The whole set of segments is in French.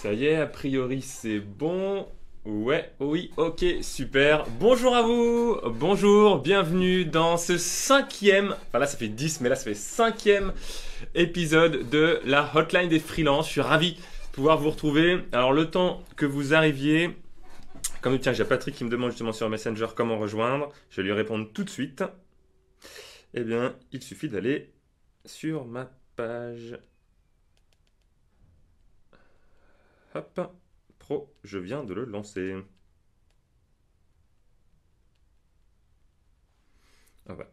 Ça y est, a priori c'est bon. Ouais, oui, ok, super. Bonjour à vous, bonjour, bienvenue dans ce cinquième, enfin là ça fait 10, mais là ça fait cinquième épisode de la hotline des freelances. Je suis ravi de pouvoir vous retrouver. Alors le temps que vous arriviez, comme tiens, j'ai Patrick qui me demande justement sur Messenger comment rejoindre, je vais lui répondre tout de suite. Eh bien, il suffit d'aller sur ma page. Hop, pro, je viens de le lancer. Ah bah,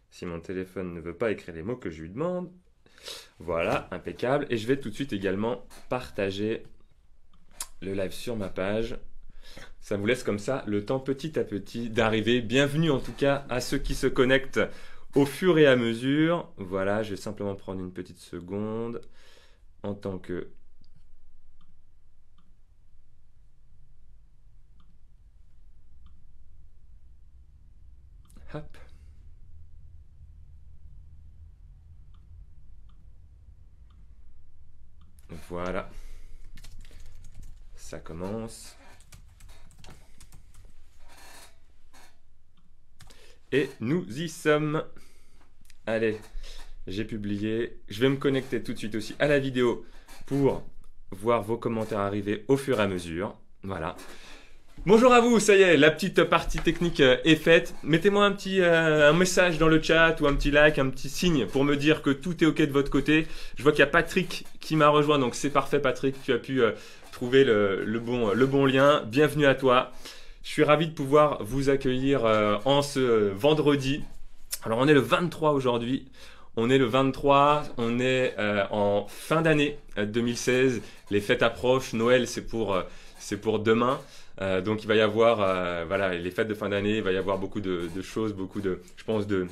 si mon téléphone ne veut pas écrire les mots que je lui demande. Voilà, impeccable. Et je vais tout de suite également partager le live sur ma page. Ça vous laisse comme ça le temps petit à petit d'arriver. Bienvenue en tout cas à ceux qui se connectent au fur et à mesure. Voilà, je vais simplement prendre une petite seconde en tant que... Hop. Voilà. Ça commence. Et nous y sommes. Allez, j'ai publié. Je vais me connecter tout de suite aussi à la vidéo pour voir vos commentaires arriver au fur et à mesure. Voilà. Bonjour à vous, ça y est, la petite partie technique est faite. Mettez-moi un message dans le chat ou un petit like, un petit signe pour me dire que tout est ok de votre côté. Je vois qu'il y a Patrick qui m'a rejoint, donc c'est parfait Patrick, tu as pu trouver le bon lien. Bienvenue à toi. Je suis ravi de pouvoir vous accueillir en ce vendredi. Alors on est le 23 aujourd'hui. On est le 23, on est en fin d'année 2016. Les fêtes approchent, Noël c'est pour demain. Donc il va y avoir voilà, les fêtes de fin d'année, il va y avoir beaucoup de choses, beaucoup de, je pense, de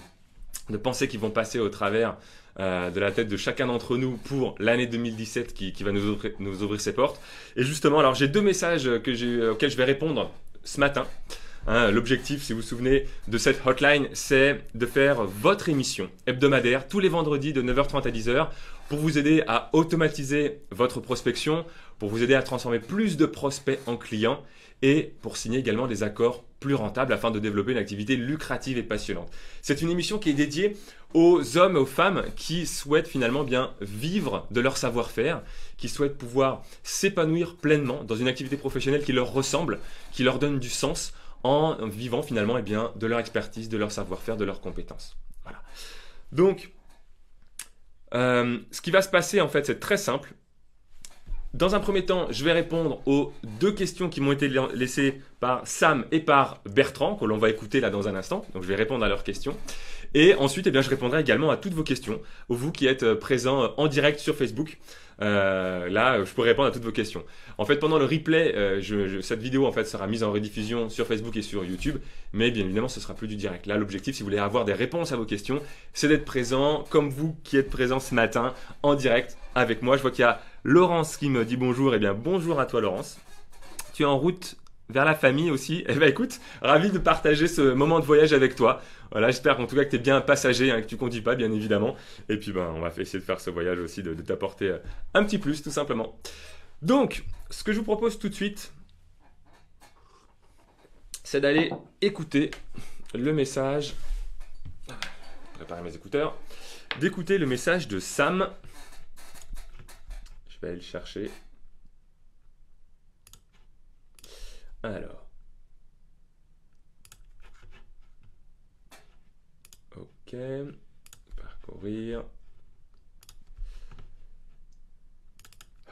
pensées qui vont passer au travers de la tête de chacun d'entre nous pour l'année 2017 qui va nous ouvrir ses portes. Et justement, alors j'ai deux messages auxquels je vais répondre ce matin. Hein, l'objectif, si vous vous souvenez de cette hotline, c'est de faire votre émission hebdomadaire tous les vendredis de 9h30 à 10h pour vous aider à automatiser votre prospection, pour vous aider à transformer plus de prospects en clients et pour signer également des accords plus rentables afin de développer une activité lucrative et passionnante. C'est une émission qui est dédiée aux hommes et aux femmes qui souhaitent finalement bien vivre de leur savoir-faire, qui souhaitent pouvoir s'épanouir pleinement dans une activité professionnelle qui leur ressemble, qui leur donne du sens en vivant finalement eh bien, de leur expertise, de leur savoir-faire, de leurs compétences. Voilà. Donc, ce qui va se passer en fait, c'est très simple. Dans un premier temps, je vais répondre aux deux questions qui m'ont été laissées par Sam et par Bertrand, que l'on va écouter là dans un instant. Donc je vais répondre à leurs questions. Et ensuite, eh bien, je répondrai également à toutes vos questions, vous qui êtes présents en direct sur Facebook. Là, je pourrai répondre à toutes vos questions. En fait, pendant le replay, cette vidéo en fait sera mise en rediffusion sur Facebook et sur YouTube, mais bien évidemment, ce sera plus du direct. Là, l'objectif, si vous voulez avoir des réponses à vos questions, c'est d'être présent, comme vous qui êtes présent ce matin, en direct avec moi. Je vois qu'il y a Laurence qui me dit bonjour. Eh bien, bonjour à toi, Laurence. Tu es en route vers la famille aussi. Eh bien, écoute, ravi de partager ce moment de voyage avec toi. Voilà, j'espère en tout cas que tu es bien un passager, hein, que tu ne conduis pas, bien évidemment. Et puis, ben, on va essayer de faire ce voyage aussi, de t'apporter un petit plus, tout simplement. Donc, ce que je vous propose tout de suite, c'est d'aller écouter le message. Préparer mes écouteurs. D'écouter le message de Sam. Je vais aller le chercher. Alors. Ok. Parcourir.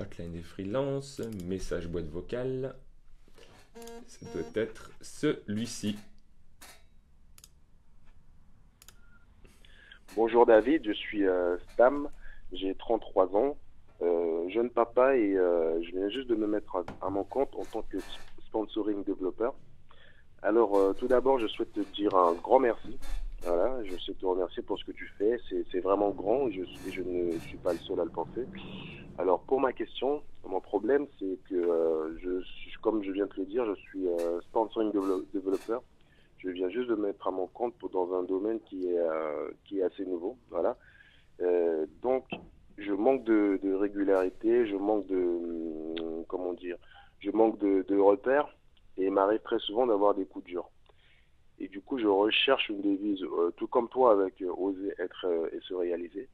Hotline des freelances. Message boîte vocale. Ça doit être celui-ci. Bonjour David, je suis Sam, j'ai 33 ans, jeune papa et je viens juste de me mettre à mon compte en tant que sponsoring développeur. Alors tout d'abord, je souhaite te dire un grand merci. Voilà, je souhaite te remercier pour ce que tu fais, c'est vraiment grand et je ne suis pas le seul à le penser. Alors pour ma question, mon problème c'est que comme je viens de te le dire, je suis sponsoring développeur. Je viens juste de me mettre à mon compte dans un domaine qui est assez nouveau. Voilà. Donc, je manque de régularité, je manque comment dire, je manque de repères et il m'arrive très souvent d'avoir des coups durs. Et du coup, je recherche une devise, tout comme toi avec oser être et se réaliser.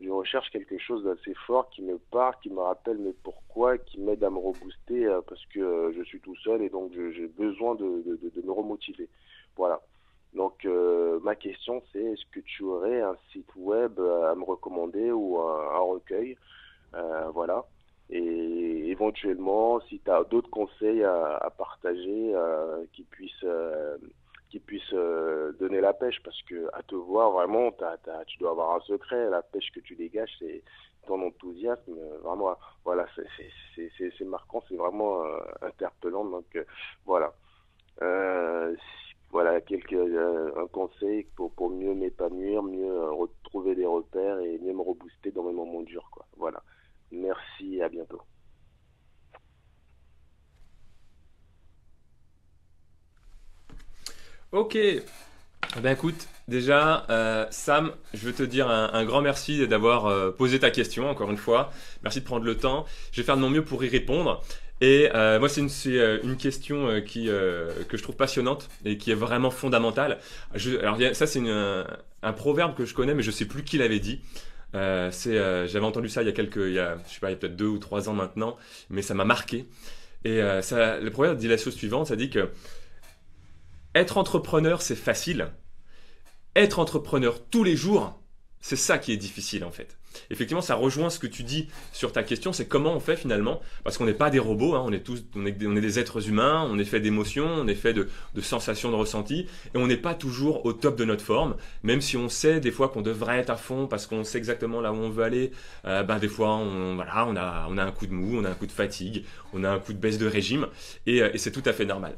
Je recherche quelque chose d'assez fort qui me part, qui me rappelle mes pourquoi, qui m'aide à me rebooster parce que je suis tout seul et donc j'ai besoin de me remotiver. Voilà. Donc ma question c'est est-ce que tu aurais un site web à me recommander ou un recueil, voilà. Et éventuellement, si tu as d'autres conseils à partager qui puissent donner la pêche, parce que à te voir vraiment, tu dois avoir un secret. La pêche que tu dégages, c'est ton enthousiasme. Vraiment, voilà, c'est marquant, c'est vraiment interpellant. Donc voilà. Voilà, un conseil pour mieux m'épanouir, mieux retrouver des repères et mieux me rebooster dans mes moments durs, quoi. Voilà. Merci, à bientôt. Ok, ben écoute, déjà, Sam, je veux te dire un grand merci d'avoir posé ta question, encore une fois. Merci de prendre le temps. Je vais faire de mon mieux pour y répondre. Et moi, c'est une question que je trouve passionnante et qui est vraiment fondamentale. Alors, ça, c'est un proverbe que je connais, mais je sais plus qui l'avait dit. J'avais entendu ça je sais pas, il y a peut-être 2 ou 3 ans maintenant, mais ça m'a marqué. Et le proverbe dit la chose suivante, ça dit que être entrepreneur, c'est facile. Être entrepreneur tous les jours, c'est ça qui est difficile en fait. Effectivement, ça rejoint ce que tu dis sur ta question, c'est comment on fait finalement, parce qu'on n'est pas des robots, hein, on est des êtres humains, on est fait d'émotions, on est fait de sensations, de ressentis, et on n'est pas toujours au top de notre forme, même si on sait des fois qu'on devrait être à fond parce qu'on sait exactement là où on veut aller. Des fois, voilà, on a un coup de mou, on a un coup de fatigue, on a un coup de baisse de régime, et c'est tout à fait normal.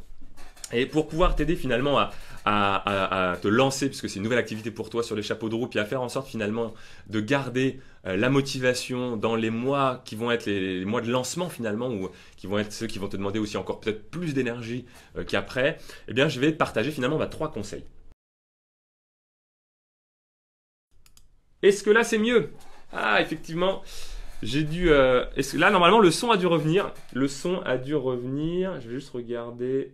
Et pour pouvoir t'aider finalement à te lancer, puisque c'est une nouvelle activité pour toi sur les chapeaux de roue, puis à faire en sorte finalement de garder la motivation dans les mois qui vont être les mois de lancement finalement, ou qui vont être ceux qui vont te demander aussi encore peut-être plus d'énergie qu'après, eh bien je vais te partager finalement 3 conseils. Est-ce que là c'est mieux? Ah, effectivement, là normalement le son a dû revenir. Le son a dû revenir. Je vais juste regarder.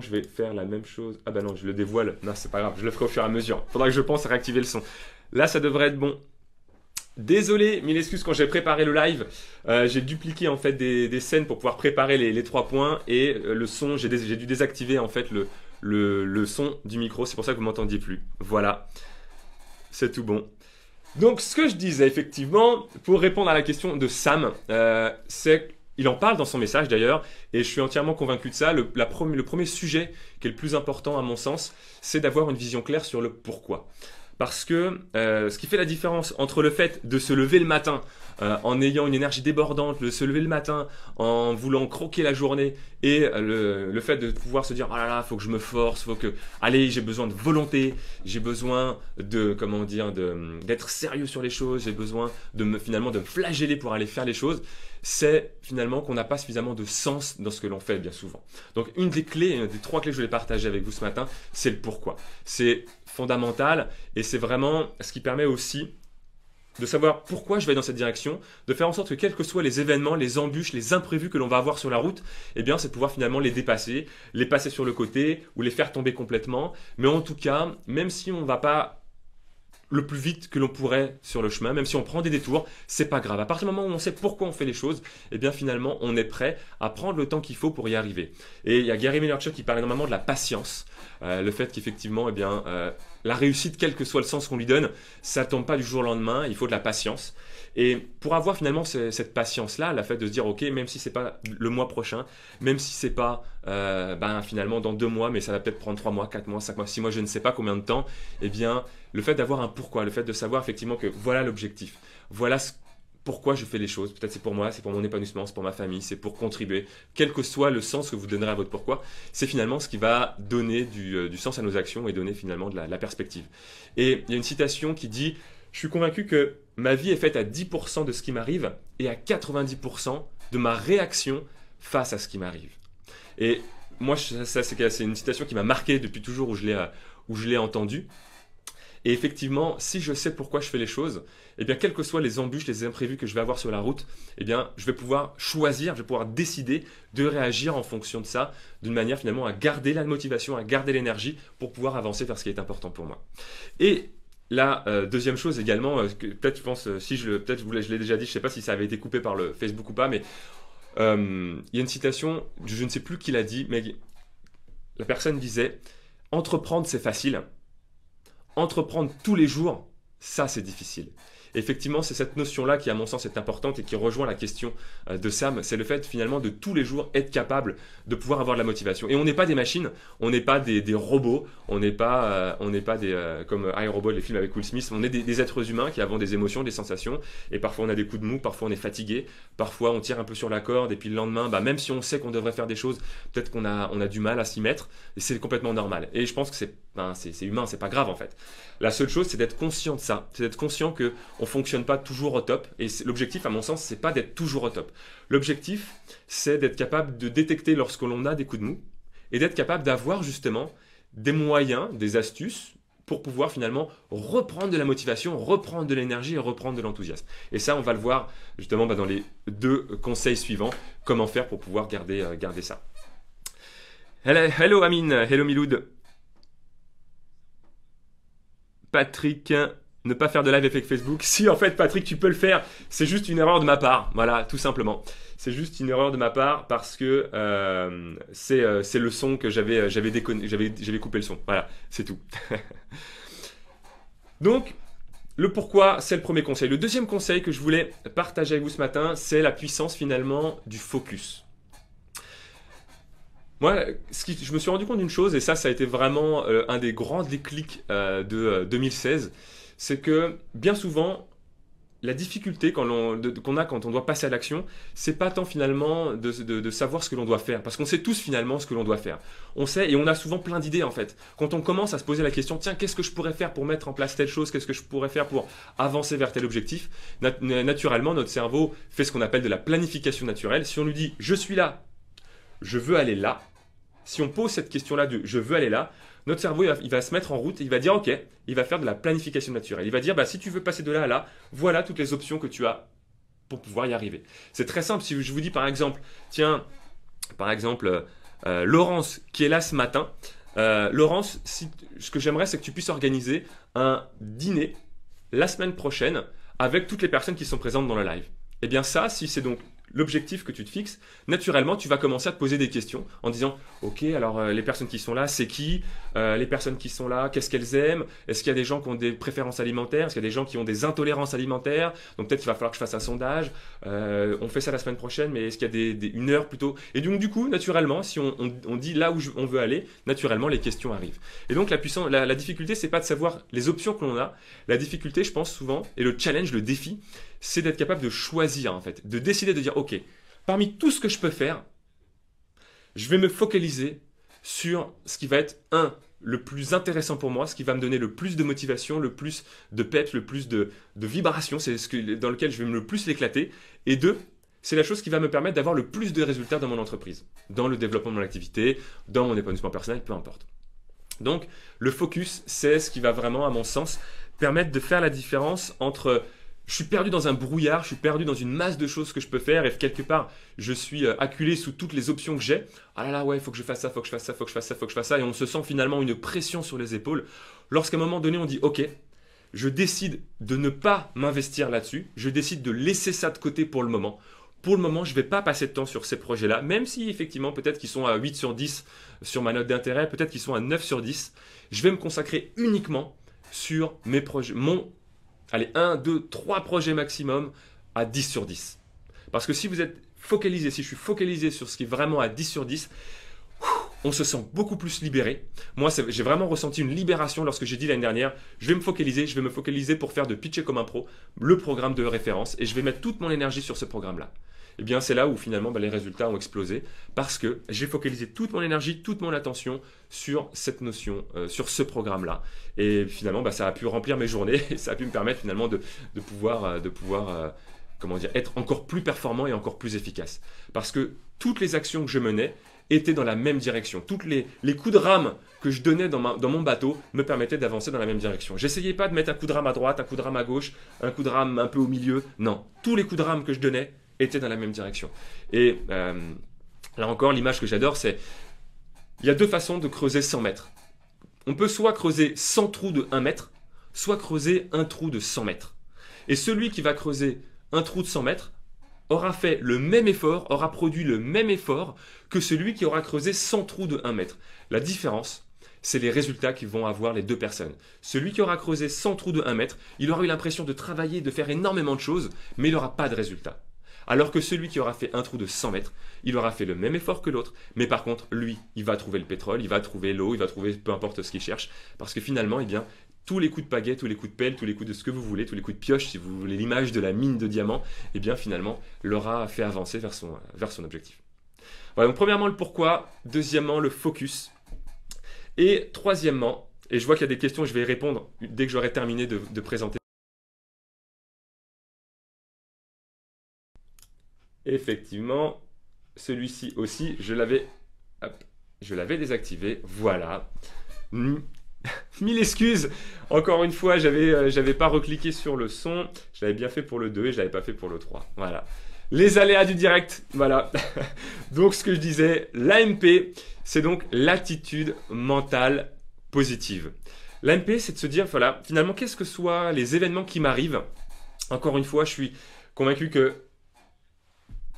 Je vais faire la même chose. Ah bah non, je le dévoile. Non, c'est pas grave, je le ferai au fur et à mesure. Faudra que je pense à réactiver le son. Là, ça devrait être bon. Désolé, mille excuses, quand j'ai préparé le live, j'ai dupliqué en fait des scènes pour pouvoir préparer les 3 points et le son, j'ai dû désactiver en fait le son du micro, c'est pour ça que vous m'entendiez plus. Voilà, c'est tout bon. Donc ce que je disais effectivement, pour répondre à la question de Sam, c'est il en parle dans son message d'ailleurs, et je suis entièrement convaincu de ça. Le premier sujet qui est le plus important à mon sens, c'est d'avoir une vision claire sur le pourquoi. Parce que ce qui fait la différence entre le fait de se lever le matin en ayant une énergie débordante, de se lever le matin en voulant croquer la journée, et le fait de pouvoir se dire oh là là, faut que je me force, allez, j'ai besoin de volonté, j'ai besoin d'être sérieux sur les choses, j'ai besoin finalement de me flageller pour aller faire les choses, c'est finalement qu'on n'a pas suffisamment de sens dans ce que l'on fait bien souvent. Donc une des 3 clés que je voulais partager avec vous ce matin, c'est le pourquoi. C'est fondamental et c'est vraiment ce qui permet aussi de savoir pourquoi je vais dans cette direction, de faire en sorte que quels que soient les événements, les embûches, les imprévus que l'on va avoir sur la route, eh bien c'est de pouvoir finalement les dépasser, les passer sur le côté ou les faire tomber complètement. Mais en tout cas, même si on ne va pas le plus vite que l'on pourrait sur le chemin, même si on prend des détours, c'est pas grave. À partir du moment où on sait pourquoi on fait les choses, eh bien finalement on est prêt à prendre le temps qu'il faut pour y arriver. Et il y a Gary Vaynerchuk qui parle énormément de la patience, le fait qu'effectivement, la réussite, quel que soit le sens qu'on lui donne, ça ne tombe pas du jour au lendemain, il faut de la patience. Et pour avoir finalement cette patience-là, le fait de se dire, ok, même si c'est pas le mois prochain, même si c'est pas finalement dans 2 mois, mais ça va peut-être prendre 3 mois, 4 mois, 5 mois, 6 mois, je ne sais pas combien de temps, eh bien, le fait d'avoir un pourquoi, le fait de savoir effectivement que voilà l'objectif, voilà pourquoi je fais les choses. Peut-être c'est pour moi, c'est pour mon épanouissement, c'est pour ma famille, c'est pour contribuer. Quel que soit le sens que vous donnerez à votre pourquoi, c'est finalement ce qui va donner du sens à nos actions et donner finalement de la perspective. Et il y a une citation qui dit « Je suis convaincu que ma vie est faite à 10% de ce qui m'arrive et à 90% de ma réaction face à ce qui m'arrive. » Et moi, c'est une citation qui m'a marqué depuis toujours où je l'ai entendue. Et effectivement, si je sais pourquoi je fais les choses, eh bien, quelles que soient les embûches, les imprévus que je vais avoir sur la route, eh bien, je vais pouvoir choisir, je vais pouvoir décider de réagir en fonction de ça, d'une manière finalement à garder la motivation, à garder l'énergie pour pouvoir avancer vers ce qui est important pour moi. Et la deuxième chose également, que peut-être je pense, peut-être je l'ai déjà dit, je ne sais pas si ça avait été coupé par le Facebook ou pas, mais il y a une citation, je ne sais plus qui l'a dit, mais la personne disait « Entreprendre, c'est facile. Entreprendre tous les jours, ça, c'est difficile. » Effectivement, c'est cette notion-là qui, à mon sens, est importante et qui rejoint la question de Sam. C'est le fait, finalement, de tous les jours être capable de pouvoir avoir de la motivation. Et on n'est pas des machines, on n'est pas des robots, on n'est pas des, comme iRobot, les films avec Will Smith, on est des êtres humains qui avons des émotions, des sensations. Et parfois, on a des coups de mou, parfois, on est fatigué, parfois, on tire un peu sur la corde. Et puis, le lendemain, même si on sait qu'on devrait faire des choses, peut-être qu'on a du mal à s'y mettre. Et c'est complètement normal. Et je pense que c'est humain, c'est pas grave, en fait. La seule chose, c'est d'être conscient de ça. C'est d'être conscient qu'on ne fonctionne pas toujours au top. Et l'objectif, à mon sens, c'est pas d'être toujours au top. L'objectif, c'est d'être capable de détecter lorsque l'on a des coups de mou et d'être capable d'avoir justement des moyens, des astuces pour pouvoir finalement reprendre de la motivation, reprendre de l'énergie et reprendre de l'enthousiasme. Et ça, on va le voir justement dans les 2 conseils suivants, comment faire pour pouvoir garder ça. Hello Amine, hello Miloud. Patrick, ne pas faire de live avec Facebook. Si, en fait, Patrick, tu peux le faire. C'est juste une erreur de ma part. Voilà, tout simplement. C'est juste une erreur de ma part parce que c'est le son que j'avais coupé le son. Voilà, c'est tout. Donc, le pourquoi, c'est le premier conseil. Le deuxième conseil que je voulais partager avec vous ce matin, c'est la puissance finalement du focus. Moi, je me suis rendu compte d'une chose, et ça a été vraiment un des grands déclics de 2016, c'est que bien souvent, la difficulté qu'on a quand on doit passer à l'action, c'est pas tant finalement de savoir ce que l'on doit faire, parce qu'on sait tous finalement ce que l'on doit faire. On sait et on a souvent plein d'idées en fait. Quand on commence à se poser la question, tiens, qu'est-ce que je pourrais faire pour mettre en place telle chose, qu'est-ce que je pourrais faire pour avancer vers tel objectif, naturellement, notre cerveau fait ce qu'on appelle de la planification naturelle. Si on lui dit, je suis là, je veux aller là. Si on pose cette question-là de je veux aller là, notre cerveau il va se mettre en route et il va dire ok, il va faire de la planification naturelle. Il va dire si tu veux passer de là à là, voilà toutes les options que tu as pour pouvoir y arriver. C'est très simple. Si je vous dis par exemple, Laurence qui est là ce matin, Laurence, ce que j'aimerais c'est que tu puisses organiser un dîner la semaine prochaine avec toutes les personnes qui sont présentes dans le live. Et bien ça, si c'est donc l'objectif que tu te fixes, naturellement, tu vas commencer à te poser des questions en disant « Ok, alors les personnes qui sont là, c'est qui les personnes qui sont là, qu'est-ce qu'elles aiment? Est-ce qu'il y a des gens qui ont des préférences alimentaires? Est-ce qu'il y a des gens qui ont des intolérances alimentaires? Donc peut-être qu'il va falloir que je fasse un sondage. On fait ça la semaine prochaine, mais est-ce qu'il y a une heure plutôt? Et donc du coup, naturellement, si on dit là où on veut aller, naturellement, les questions arrivent. Et donc la difficulté, c'est pas de savoir les options que l'on a. La difficulté, je pense souvent, et le challenge, le défi, c'est d'être capable de choisir en fait, de décider de dire ok, parmi tout ce que je peux faire, je vais me focaliser sur ce qui va être le plus intéressant pour moi, ce qui va me donner le plus de motivation, le plus de peps, le plus de vibration, c'est dans lequel je vais le plus l'éclater. Et 2, c'est la chose qui va me permettre d'avoir le plus de résultats dans mon entreprise, dans le développement de mon activité, dans mon épanouissement personnel, peu importe. Donc le focus, c'est ce qui va vraiment, à mon sens, permettre de faire la différence entre je suis perdu dans un brouillard, je suis perdu dans une masse de choses que je peux faire et quelque part, je suis acculé sous toutes les options que j'ai. Ah là là, ouais, il faut que je fasse ça, il faut que je fasse ça, il faut que je fasse ça, il faut que je fasse ça. Et on se sent finalement une pression sur les épaules. Lorsqu'à un moment donné, on dit, ok, je décide de ne pas m'investir là-dessus, je décide de laisser ça de côté pour le moment. Pour le moment, je ne vais pas passer de temps sur ces projets-là, même si effectivement, peut-être qu'ils sont à 8 sur 10 sur ma note d'intérêt, peut-être qu'ils sont à 9 sur 10. Je vais me consacrer uniquement sur mes projets, 1, 2, 3 projets maximum à 10 sur 10. Parce que si vous êtes focalisé, si je suis focalisé sur ce qui est vraiment à 10 sur 10, on se sent beaucoup plus libéré. Moi, j'ai vraiment ressenti une libération lorsque j'ai dit l'année dernière, je vais me focaliser pour faire de Pitcher comme un pro, le programme de référence, et je vais mettre toute mon énergie sur ce programme-là. Et bien, c'est là où finalement les résultats ont explosé parce que j'ai focalisé toute mon énergie, toute mon attention sur cette notion, sur ce programme-là. Et finalement, ça a pu remplir mes journées et ça a pu me permettre finalement de pouvoir être encore plus performant et encore plus efficace. Parce que toutes les actions que je menais étaient dans la même direction. Toutes les coups de rame que je donnais dans mon bateau me permettaient d'avancer dans la même direction. J'essayais pas de mettre un coup de rame à droite, un coup de rame à gauche, un coup de rame un peu au milieu. Non, tous les coups de rame que je donnais étaient dans la même direction. Et là encore, l'image que j'adore, c'est il y a deux façons de creuser 100 mètres. On peut soit creuser 100 trous de 1 mètre, soit creuser un trou de 100 mètres. Et celui qui va creuser un trou de 100 mètres aura fait le même effort, aura produit le même effort que celui qui aura creusé 100 trous de 1 mètre. La différence, c'est les résultats qu'ils vont avoir les deux personnes. Celui qui aura creusé 100 trous de 1 mètre, il aura eu l'impression de travailler, de faire énormément de choses, mais il n'aura pas de résultat. Alors que celui qui aura fait un trou de 100 mètres, il aura fait le même effort que l'autre, mais par contre, lui, il va trouver le pétrole, il va trouver l'eau, il va trouver peu importe ce qu'il cherche, parce que finalement, eh bien, tous les coups de pagaie, tous les coups de pelle, tous les coups de ce que vous voulez, tous les coups de pioche, si vous voulez l'image de la mine de diamants, eh bien finalement, l'aura fait avancer vers son objectif. Voilà, donc premièrement, le pourquoi, deuxièmement, le focus, et troisièmement, et je vois qu'il y a des questions, je vais y répondre dès que j'aurai terminé de présenter. Effectivement, celui-ci aussi, je l'avais désactivé, voilà. 1000 excuses. Encore une fois, j'avais pas recliqué sur le son. Je l'avais bien fait pour le 2 et je l'avais pas fait pour le 3. Voilà. Les aléas du direct. Voilà. Donc, ce que je disais, l'AMP, c'est donc l'attitude mentale positive. L'AMP, c'est de se dire, voilà, finalement, qu'est-ce que soient les événements qui m'arrivent. Encore une fois, je suis convaincu que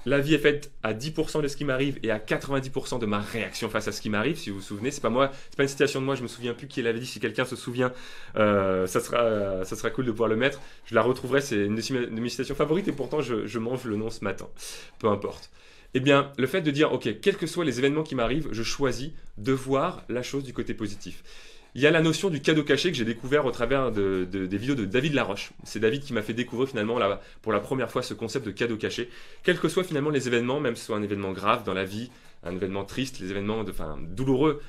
la vie est faite à 10% de ce qui m'arrive et à 90% de ma réaction face à ce qui m'arrive. Si vous vous souvenez, c'est pas moi, c'est pas une citation de moi, je me souviens plus qui l'avait dit. Si quelqu'un se souvient, ça sera cool de pouvoir le mettre. Je la retrouverai, c'est une de mes citations favorites et pourtant je mange le nom ce matin. Peu importe. Eh bien, le fait de dire, ok, quels que soient les événements qui m'arrivent, je choisis de voir la chose du côté positif. Il y a la notion du cadeau caché que j'ai découvert au travers des vidéos de David Laroche. C'est David qui m'a fait découvrir finalement pour la première fois ce concept de cadeau caché. Quels que soient finalement les événements, même si ce soit un événement grave dans la vie, un événement triste, les événements douloureux,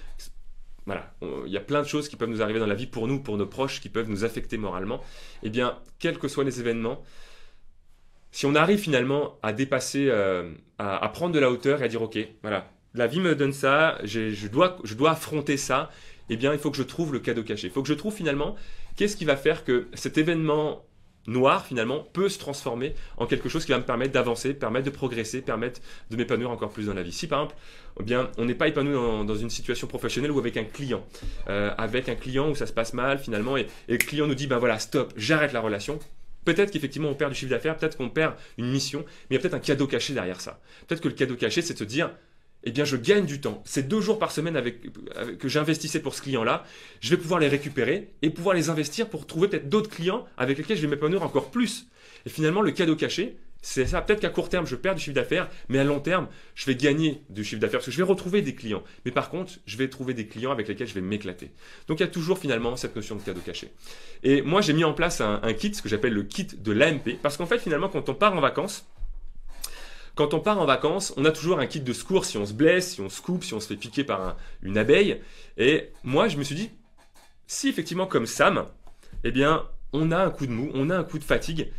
voilà, il y a plein de choses qui peuvent nous arriver dans la vie pour nous, pour nos proches, qui peuvent nous affecter moralement. Eh bien, quels que soient les événements, si on arrive finalement à dépasser, à prendre de la hauteur et à dire ok, voilà, la vie me donne ça, je dois affronter ça, eh bien il faut que je trouve le cadeau caché. Il faut que je trouve finalement qu'est-ce qui va faire que cet événement noir finalement peut se transformer en quelque chose qui va me permettre d'avancer, permettre de progresser, permettre de m'épanouir encore plus dans la vie. Si par exemple, eh bien, on n'est pas épanoui dans une situation professionnelle ou avec un client où ça se passe mal finalement et le client nous dit ben voilà stop, j'arrête la relation. Peut-être qu'effectivement on perd du chiffre d'affaires, peut-être qu'on perd une mission, mais il y a peut-être un cadeau caché derrière ça. Peut-être que le cadeau caché c'est de se dire eh bien je gagne du temps. Ces 2 jours par semaine que j'investissais pour ce client-là, je vais pouvoir les récupérer et pouvoir les investir pour trouver peut-être d'autres clients avec lesquels je vais m'épanouir encore plus. Et finalement, le cadeau caché, c'est ça. Peut-être qu'à court terme, je perds du chiffre d'affaires, mais à long terme, je vais gagner du chiffre d'affaires parce que je vais retrouver des clients. Mais par contre, je vais trouver des clients avec lesquels je vais m'éclater. Donc il y a toujours finalement cette notion de cadeau caché. Et moi, j'ai mis en place un kit, ce que j'appelle le kit de l'AMP, parce qu'en fait, finalement, quand on part en vacances, on a toujours un kit de secours si on se blesse, si on se coupe, si on se fait piquer par une abeille. Et moi, je me suis dit, si effectivement, comme Sam, eh bien, on a un coup de mou, on a un coup de fatigue,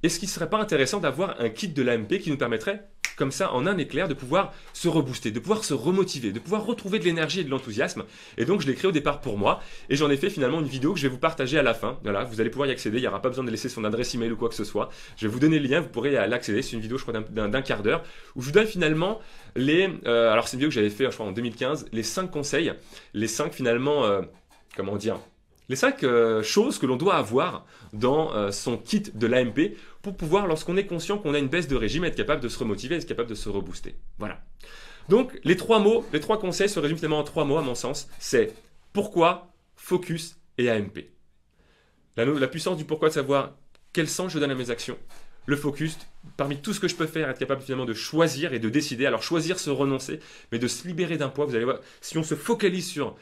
est-ce qu'il ne serait pas intéressant d'avoir un kit de l'AMP qui nous permettrait, comme ça, en un éclair, de pouvoir se rebooster, de pouvoir se remotiver, de pouvoir retrouver de l'énergie et de l'enthousiasme. Et donc, je l'ai créé au départ pour moi. Et j'en ai fait finalement une vidéo que je vais vous partager à la fin. Voilà, vous allez pouvoir y accéder. Il n'y aura pas besoin de laisser son adresse email ou quoi que ce soit. Je vais vous donner le lien, vous pourrez y accéder. C'est une vidéo, je crois, d'un quart d'heure où je vous donne finalement alors, c'est une vidéo que j'avais fait, je crois, en 2015, les 5 conseils, les 5 finalement, comment dire, les 5 choses que l'on doit avoir dans son kit de l'AMP pour pouvoir, lorsqu'on est conscient qu'on a une baisse de régime, être capable de se remotiver, être capable de se rebooster. Voilà. Donc, les 3 conseils se résument finalement en 3 mots à mon sens. C'est pourquoi, focus et AMP. La puissance du pourquoi, de savoir quel sens je donne à mes actions. Le focus, parmi tout ce que je peux faire, être capable finalement de choisir et de décider. Alors, choisir, se renoncer, mais de se libérer d'un poids. Vous allez voir, si on se focalise sur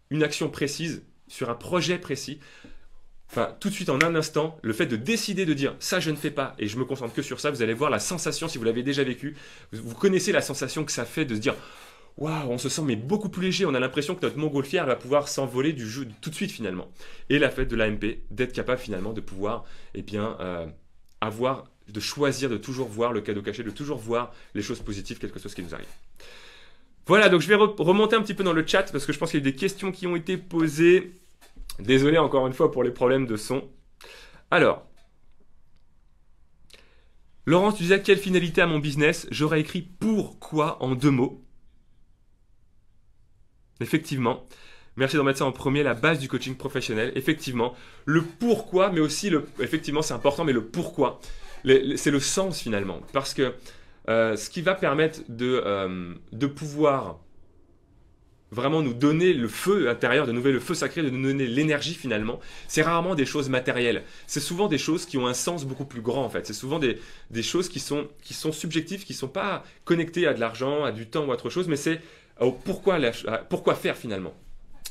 une action précise, sur un projet précis, enfin, tout de suite, en un instant, le fait de décider de dire ça, je ne fais pas et je me concentre que sur ça, vous allez voir la sensation, si vous l'avez déjà vécu, vous connaissez la sensation que ça fait de se dire waouh, on se sent mais beaucoup plus léger, on a l'impression que notre montgolfière va pouvoir s'envoler du jeu tout de suite finalement. Et la fête de l'AMP, d'être capable finalement de pouvoir de choisir de toujours voir le cadeau caché, de toujours voir les choses positives, quelque chose qui nous arrive. Voilà, donc je vais remonter un petit peu dans le chat parce que je pense qu'il y a des questions qui ont été posées. Désolé encore une fois pour les problèmes de son. Alors, Laurence, tu disais quelle finalité à mon business? J'aurais écrit pourquoi en 2 mots. Effectivement. Merci d'en mettre ça en premier, la base du coaching professionnel. Effectivement, le pourquoi, mais aussi effectivement, c'est important, mais le pourquoi, c'est le sens finalement. Parce que ce qui va permettre de pouvoir vraiment nous donner le feu intérieur, de nous donner le feu sacré, de nous donner l'énergie finalement, c'est rarement des choses matérielles. C'est souvent des choses qui ont un sens beaucoup plus grand en fait. C'est souvent des choses qui sont subjectives, qui ne sont pas connectées à de l'argent, à du temps ou à autre chose, mais c'est pourquoi faire finalement.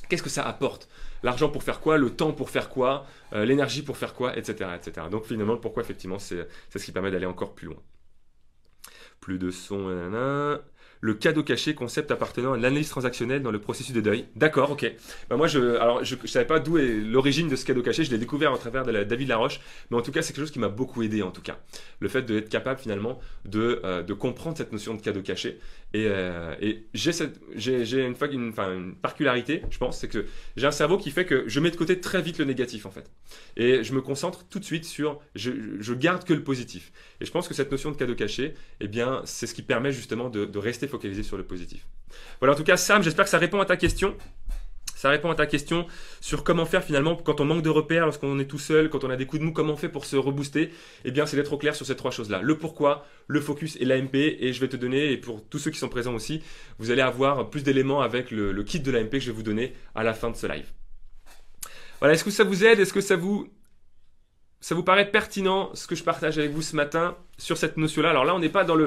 Qu'est-ce que ça apporte? L'argent pour faire quoi? Le temps pour faire quoi? L'énergie pour faire quoi? Etc. etc. Donc finalement, le pourquoi, effectivement, c'est ce qui permet d'aller encore plus loin. Plus de son, nanana. Le cadeau caché, concept appartenant à l'analyse transactionnelle dans le processus de deuil. D'accord, ok. Ben moi, je ne savais pas d'où est l'origine de ce cadeau caché. Je l'ai découvert à travers David Laroche. Mais en tout cas, c'est quelque chose qui m'a beaucoup aidé, en tout cas. Le fait d'être capable, finalement, de comprendre cette notion de cadeau caché. Et j'ai une particularité, je pense, c'est que j'ai un cerveau qui fait que je mets de côté très vite le négatif, en fait. Et je me concentre tout de suite sur... Je garde que le positif. Et je pense que cette notion de cadeau caché, eh bien, c'est ce qui permet justement de rester focalisé sur le positif. Voilà, en tout cas, Sam, j'espère que ça répond à ta question. Ça répond à ta question sur comment faire finalement quand on manque de repères, lorsqu'on est tout seul, quand on a des coups de mou, comment on fait pour se rebooster. Eh bien, c'est d'être au clair sur ces 3 choses-là. Le pourquoi, le focus et l'AMP. Et je vais te donner, et pour tous ceux qui sont présents aussi, vous allez avoir plus d'éléments avec le kit de l'AMP que je vais vous donner à la fin de ce live. Voilà, est-ce que ça vous aide? Est-ce que ça vous paraît pertinent ce que je partage avec vous ce matin sur cette notion-là? Alors là, on n'est pas dans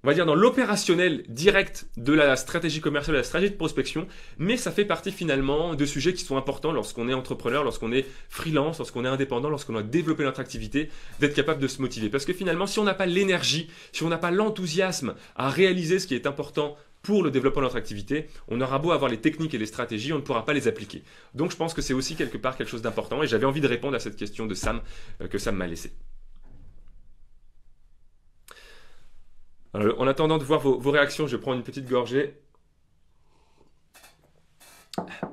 on va dire dans l'opérationnel direct de la stratégie commerciale, de la stratégie de prospection, mais ça fait partie finalement de sujets qui sont importants lorsqu'on est entrepreneur, lorsqu'on est freelance, lorsqu'on est indépendant, lorsqu'on doit développer notre activité, d'être capable de se motiver. Parce que finalement, si on n'a pas l'énergie, si on n'a pas l'enthousiasme à réaliser ce qui est important pour le développement de notre activité, on aura beau avoir les techniques et les stratégies, on ne pourra pas les appliquer. Donc je pense que c'est aussi quelque part quelque chose d'important et j'avais envie de répondre à cette question de Sam que Sam m'a laissée. Alors, en attendant de voir vos réactions, je prends une petite gorgée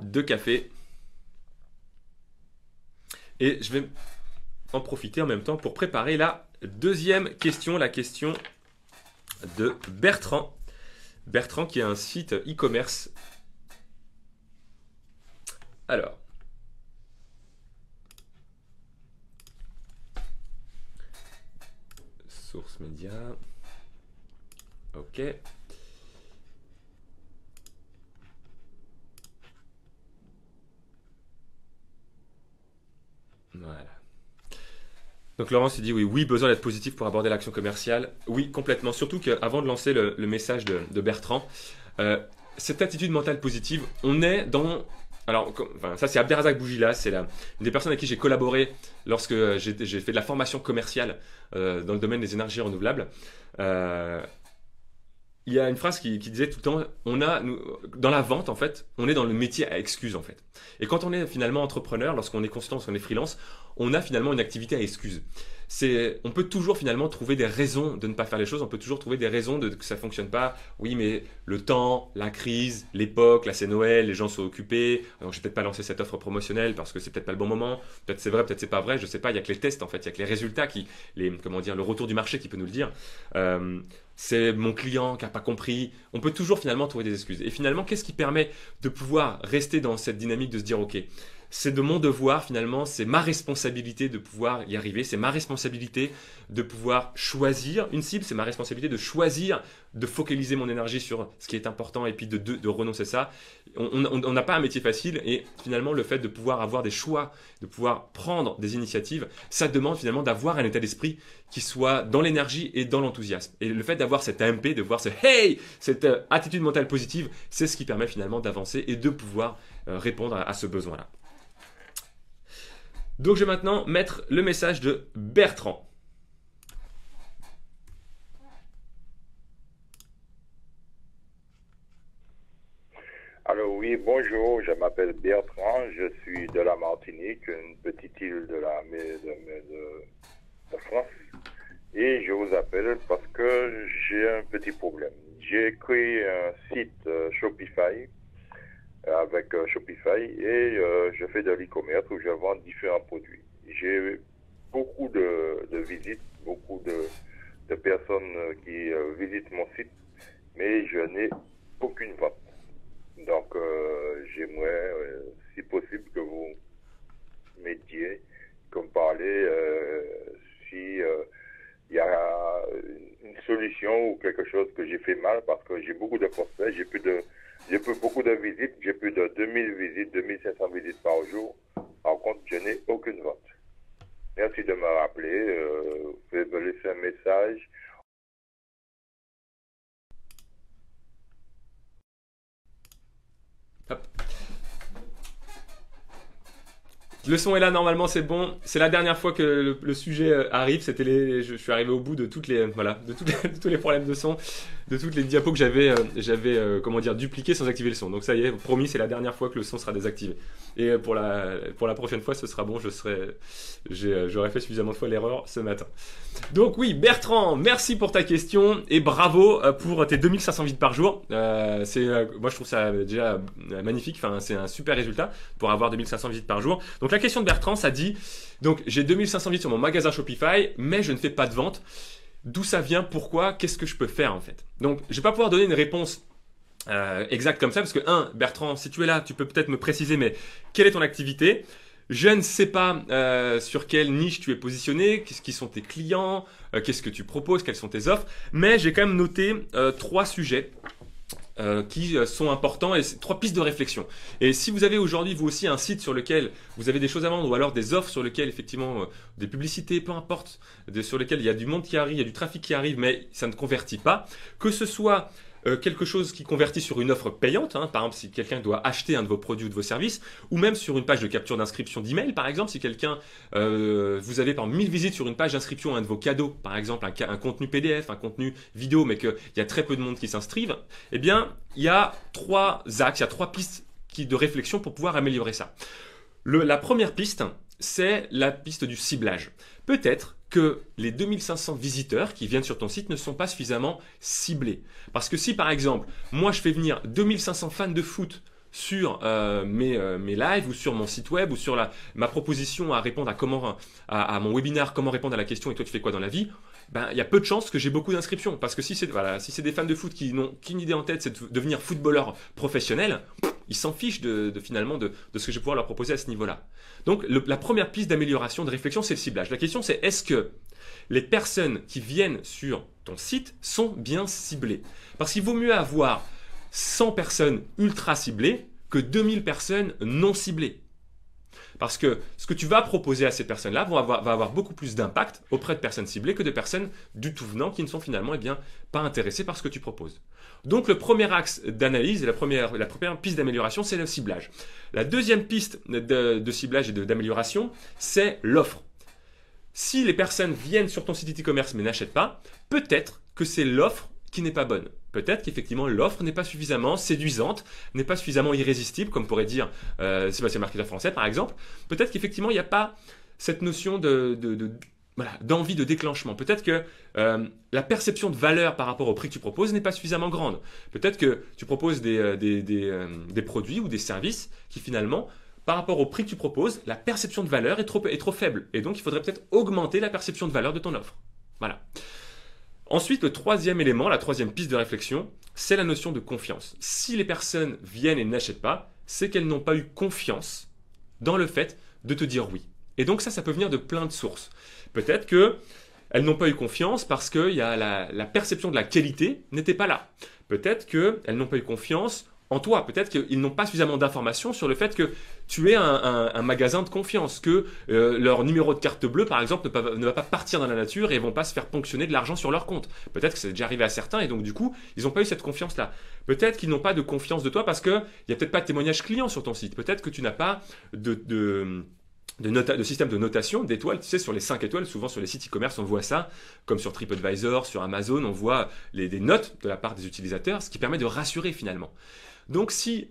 de café. Et je vais en profiter en même temps pour préparer la deuxième question, la question de Bertrand. Bertrand qui a un site e-commerce. Alors. Source média. Ok. Voilà. Donc Laurence il dit oui, besoin d'être positif pour aborder l'action commerciale. Oui, complètement. Surtout qu'avant de lancer le message de Bertrand, cette attitude mentale positive, on est dans... Alors, ça c'est Abderrazak Bougila, c'est une des personnes avec qui j'ai collaboré lorsque j'ai fait de la formation commerciale dans le domaine des énergies renouvelables. Il y a une phrase qui disait tout le temps, dans la vente en fait, on est dans le métier à excuse en fait. Et quand on est finalement entrepreneur, lorsqu'on est consultant, lorsqu'on est freelance, on a finalement une activité à excuse. On peut toujours finalement trouver des raisons de ne pas faire les choses, on peut toujours trouver des raisons que ça ne fonctionne pas. Oui, mais le temps, la crise, l'époque, là c'est Noël, les gens sont occupés, alors je vais peut-être pas lancer cette offre promotionnelle parce que c'est peut-être pas le bon moment, peut-être c'est vrai, peut-être c'est pas vrai, je sais pas, il y a que les tests en fait, il y a que les résultats le retour du marché qui peut nous le dire. C'est mon client qui n'a pas compris. On peut toujours finalement trouver des excuses. Et finalement, qu'est-ce qui permet de pouvoir rester dans cette dynamique de se dire ok, c'est de mon devoir finalement, c'est ma responsabilité de pouvoir y arriver, c'est ma responsabilité de pouvoir choisir une cible, c'est ma responsabilité de choisir de focaliser mon énergie sur ce qui est important et puis de renoncer à ça. On n'a pas un métier facile et finalement le fait de pouvoir avoir des choix, de pouvoir prendre des initiatives, ça demande finalement d'avoir un état d'esprit qui soit dans l'énergie et dans l'enthousiasme. Et le fait d'avoir cette AMP, de voir cette attitude mentale positive, c'est ce qui permet finalement d'avancer et de pouvoir répondre à ce besoin-là. Donc je vais maintenant mettre le message de Bertrand. Alors oui, bonjour, je m'appelle Bertrand, je suis de la Martinique, une petite île de France. Et je vous appelle parce que j'ai un petit problème. j'ai créé un site Shopify avec Shopify et je fais de l'e-commerce où je vends différents produits. J'ai beaucoup de visites, beaucoup de personnes qui visitent mon site, mais je n'ai aucune vente. Donc, j'aimerais, si possible, que vous m'aidiez, que vous me parlez si il y a une solution ou quelque chose que j'ai fait mal, parce que j'ai beaucoup de prospects, j'ai beaucoup de visites, j'ai plus de 2000 visites, 2500 visites par jour. Par contre, je n'ai aucune vente. Merci de me rappeler. Vous pouvez me laisser un message. Hop. Le son est là, normalement c'est bon. C'est la dernière fois que le sujet arrive. Je suis arrivé au bout de toutes les, voilà, de tous les problèmes de son, de toutes les diapos que j'avais comment dire, dupliquées sans activer le son. Donc ça y est, promis, c'est la dernière fois que le son sera désactivé. Et pour la prochaine fois, ce sera bon. J'aurais fait suffisamment de fois l'erreur ce matin. Donc oui, Bertrand, merci pour ta question et bravo pour tes 2500 visites par jour. Moi je trouve ça déjà magnifique. Enfin, c'est un super résultat pour avoir 2500 visites par jour. Donc la question de Bertrand, ça dit, donc j'ai 2500 visites sur mon magasin Shopify, mais je ne fais pas de vente. D'où ça vient? Pourquoi? Qu'est-ce que je peux faire en fait? Donc je vais pas pouvoir donner une réponse exacte comme ça, parce que Bertrand, si tu es là, tu peux peut-être me préciser, mais quelle est ton activité? Je ne sais pas sur quelle niche tu es positionné, qui sont tes clients, qu'est-ce que tu proposes, quelles sont tes offres, mais j'ai quand même noté 3 sujets qui sont importants et 3 pistes de réflexion. Et si vous avez aujourd'hui vous aussi un site sur lequel vous avez des choses à vendre ou alors des offres sur lesquelles effectivement des publicités, peu importe, sur lesquelles il y a du monde qui arrive, il y a du trafic qui arrive, mais ça ne convertit pas, que ce soit quelque chose qui convertit sur une offre payante, par exemple si quelqu'un doit acheter un de vos produits ou de vos services, ou même sur une page de capture d'inscription d'email, par exemple, si quelqu'un, vous avez par exemple 1000 visites sur une page d'inscription à un de vos cadeaux, par exemple un contenu PDF, un contenu vidéo, mais qu'il y a très peu de monde qui s'inscrivent, eh bien, il y a 3 axes, il y a 3 pistes de réflexion pour pouvoir améliorer ça. La première piste, c'est la piste du ciblage. Peut-être que les 2500 visiteurs qui viennent sur ton site ne sont pas suffisamment ciblés. Parce que si par exemple, moi je fais venir 2500 fans de foot sur mes lives ou sur mon site web ou sur ma proposition à répondre à mon webinaire, comment répondre à la question et toi tu fais quoi dans la vie, ben, il y a peu de chances que j'ai beaucoup d'inscriptions. Parce que si c'est des fans de foot qui n'ont qu'une idée en tête, c'est de devenir footballeur professionnel, ils s'en fichent finalement de ce que je vais pouvoir leur proposer à ce niveau-là. Donc la première piste d'amélioration, de réflexion, c'est le ciblage. La question c'est, est-ce que les personnes qui viennent sur ton site sont bien ciblées? Parce qu'il vaut mieux avoir 100 personnes ultra ciblées que 2000 personnes non ciblées. Parce que ce que tu vas proposer à ces personnes-là va avoir beaucoup plus d'impact auprès de personnes ciblées que de personnes du tout venant qui ne sont finalement pas intéressées par ce que tu proposes. Donc le premier axe d'analyse et la première piste d'amélioration, c'est le ciblage. La deuxième piste de ciblage et d'amélioration, c'est l'offre. Si les personnes viennent sur ton site e-commerce mais n'achètent pas, peut-être que c'est l'offre qui n'est pas bonne. Peut-être qu'effectivement l'offre n'est pas suffisamment séduisante, n'est pas suffisamment irrésistible, comme pourrait dire Sébastien Marketeur français par exemple. Peut-être qu'effectivement il n'y a pas cette notion d'envie de déclenchement. Peut-être que la perception de valeur par rapport au prix que tu proposes n'est pas suffisamment grande. Peut-être que tu proposes des produits ou des services qui finalement, par rapport au prix que tu proposes, la perception de valeur est trop faible. Et donc il faudrait peut-être augmenter la perception de valeur de ton offre. Voilà. Ensuite, le troisième élément, la troisième piste de réflexion, c'est la notion de confiance. Si les personnes viennent et n'achètent pas, c'est qu'elles n'ont pas eu confiance dans le fait de te dire oui. Et donc ça peut venir de plein de sources. Peut-être qu'elles n'ont pas eu confiance parce que la perception de la qualité n'était pas là. Peut-être qu'elles n'ont pas eu confiance en toi. Peut-être qu'ils n'ont pas suffisamment d'informations sur le fait que tu es un magasin de confiance, que leur numéro de carte bleue, par exemple, ne va pas partir dans la nature et ne vont pas se faire ponctionner de l'argent sur leur compte. Peut-être que c'est déjà arrivé à certains et donc du coup, ils n'ont pas eu cette confiance-là. Peut-être qu'ils n'ont pas de confiance de toi parce qu'il n'y a peut-être pas de témoignage client sur ton site. Peut-être que tu n'as pas de système de notation d'étoiles. Tu sais, sur les 5 étoiles, souvent sur les sites e-commerce, on voit ça, comme sur TripAdvisor, sur Amazon, on voit des notes de la part des utilisateurs, ce qui permet de rassurer finalement. Donc si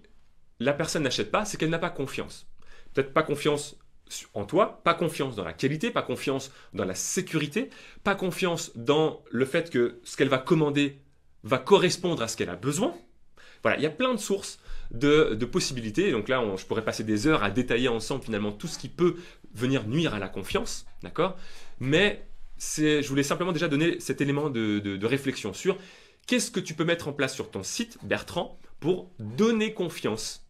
la personne n'achète pas, c'est qu'elle n'a pas confiance. Peut-être pas confiance en toi, pas confiance dans la qualité, pas confiance dans la sécurité, pas confiance dans le fait que ce qu'elle va commander va correspondre à ce qu'elle a besoin. Voilà, il y a plein de sources de possibilités. Donc là, je pourrais passer des heures à détailler ensemble finalement tout ce qui peut venir nuire à la confiance, d'accord? Mais je voulais simplement déjà donner cet élément de réflexion sur qu'est-ce que tu peux mettre en place sur ton site, Bertrand, pour donner confiance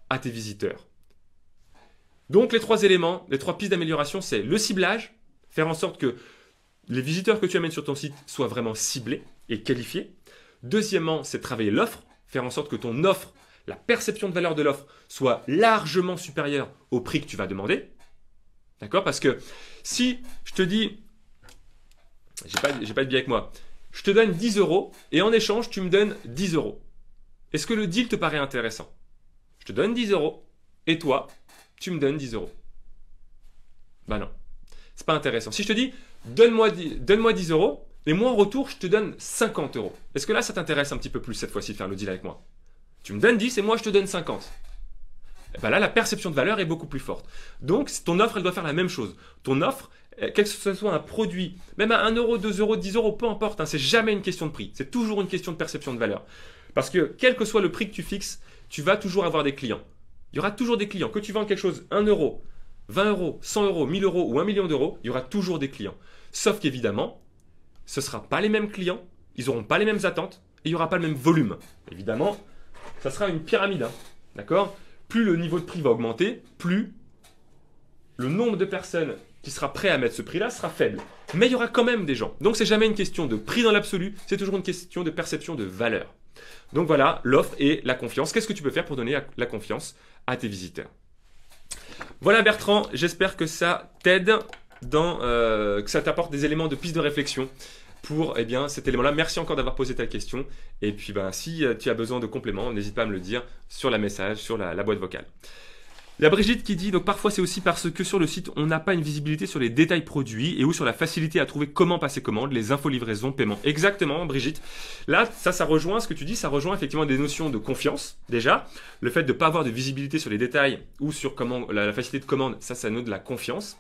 à tes visiteurs. Donc les 3 éléments, les 3 pistes d'amélioration, c'est le ciblage, faire en sorte que les visiteurs que tu amènes sur ton site soient vraiment ciblés et qualifiés. Deuxièmement, c'est travailler l'offre, faire en sorte que ton offre, la perception de valeur de l'offre, soit largement supérieure au prix que tu vas demander. D'accord? Parce que si je te dis, j'ai pas de billet avec moi, je te donne 10 € et en échange, tu me donnes 10 €. Est-ce que le deal te paraît intéressant? Je te donne 10 € et toi, tu me donnes 10 €. Ben non, c'est pas intéressant. Si je te dis, donne-moi 10 € et moi en retour, je te donne 50 €. Est-ce que là, ça t'intéresse un petit peu plus cette fois-ci de faire le deal avec moi? Tu me donnes 10 et moi, je te donne 50. Et ben là, la perception de valeur est beaucoup plus forte. Donc, ton offre, elle doit faire la même chose. Ton offre, quel que ce soit un produit, même à 1 €, 2 €, 10 €, peu importe, hein, c'est jamais une question de prix. C'est toujours une question de perception de valeur. Parce que quel que soit le prix que tu fixes, tu vas toujours avoir des clients. Il y aura toujours des clients. Que tu vends quelque chose 1 €, 20 €, 100 €, 1000 € ou 1 million d'euros, il y aura toujours des clients. Sauf qu'évidemment, ce ne sera pas les mêmes clients, ils n'auront pas les mêmes attentes et il n'y aura pas le même volume. Évidemment, ça sera une pyramide. Hein, d'accord? Plus le niveau de prix va augmenter, plus le nombre de personnes qui sera prêt à mettre ce prix-là sera faible. Mais il y aura quand même des gens. Donc, c'est jamais une question de prix dans l'absolu, c'est toujours une question de perception de valeur. Donc voilà, l'offre et la confiance. Qu'est-ce que tu peux faire pour donner la confiance à tes visiteurs? Voilà Bertrand, j'espère que ça t'aide, que ça t'apporte des éléments de piste de réflexion pour cet élément-là. Merci encore d'avoir posé ta question. Et puis si tu as besoin de compléments, n'hésite pas à me le dire sur la message, sur la boîte vocale. Il y a Brigitte qui dit, donc parfois c'est aussi parce que sur le site, on n'a pas une visibilité sur les détails produits et ou sur la facilité à trouver comment passer commande, les infos livraison, paiement. Exactement, Brigitte. Là, ça rejoint ce que tu dis, ça rejoint effectivement des notions de confiance, déjà. Le fait de ne pas avoir de visibilité sur les détails ou sur comment la facilité de commande, ça nous de la confiance.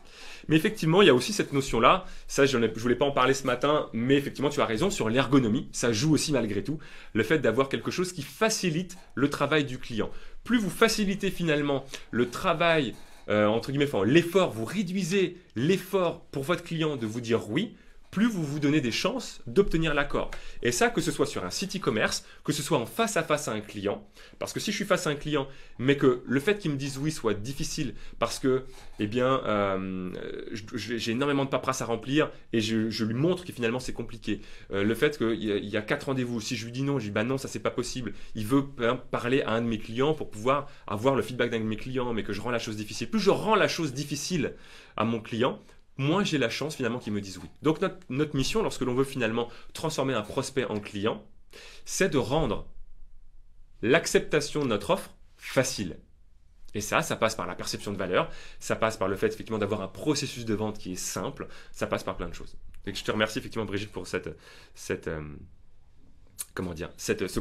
Mais effectivement, il y a aussi cette notion-là, ça je voulais pas en parler ce matin, mais effectivement tu as raison, sur l'ergonomie, ça joue aussi malgré tout, le fait d'avoir quelque chose qui facilite le travail du client. Plus vous facilitez finalement le travail, entre guillemets, l'effort, vous réduisez l'effort pour votre client de vous dire oui, plus vous vous donnez des chances d'obtenir l'accord. Et ça, que ce soit sur un site e-commerce, que ce soit en face à face à un client, parce que si je suis face à un client, mais que le fait qu'il me dise oui soit difficile, parce que j'ai énormément de paperasse à remplir et je lui montre que finalement c'est compliqué. Le fait qu'il y a 4 rendez-vous, si je lui dis non, je lui dis non, ça c'est pas possible. Il veut parler à un de mes clients pour pouvoir avoir le feedback d'un de mes clients, mais que je rends la chose difficile. Plus je rends la chose difficile à mon client, moins j'ai la chance finalement qu'ils me disent oui. Donc notre mission, lorsque l'on veut finalement transformer un prospect en client, c'est de rendre l'acceptation de notre offre facile. Et ça passe par la perception de valeur, ça passe par le fait effectivement d'avoir un processus de vente qui est simple, ça passe par plein de choses. Et je te remercie effectivement Brigitte pour ce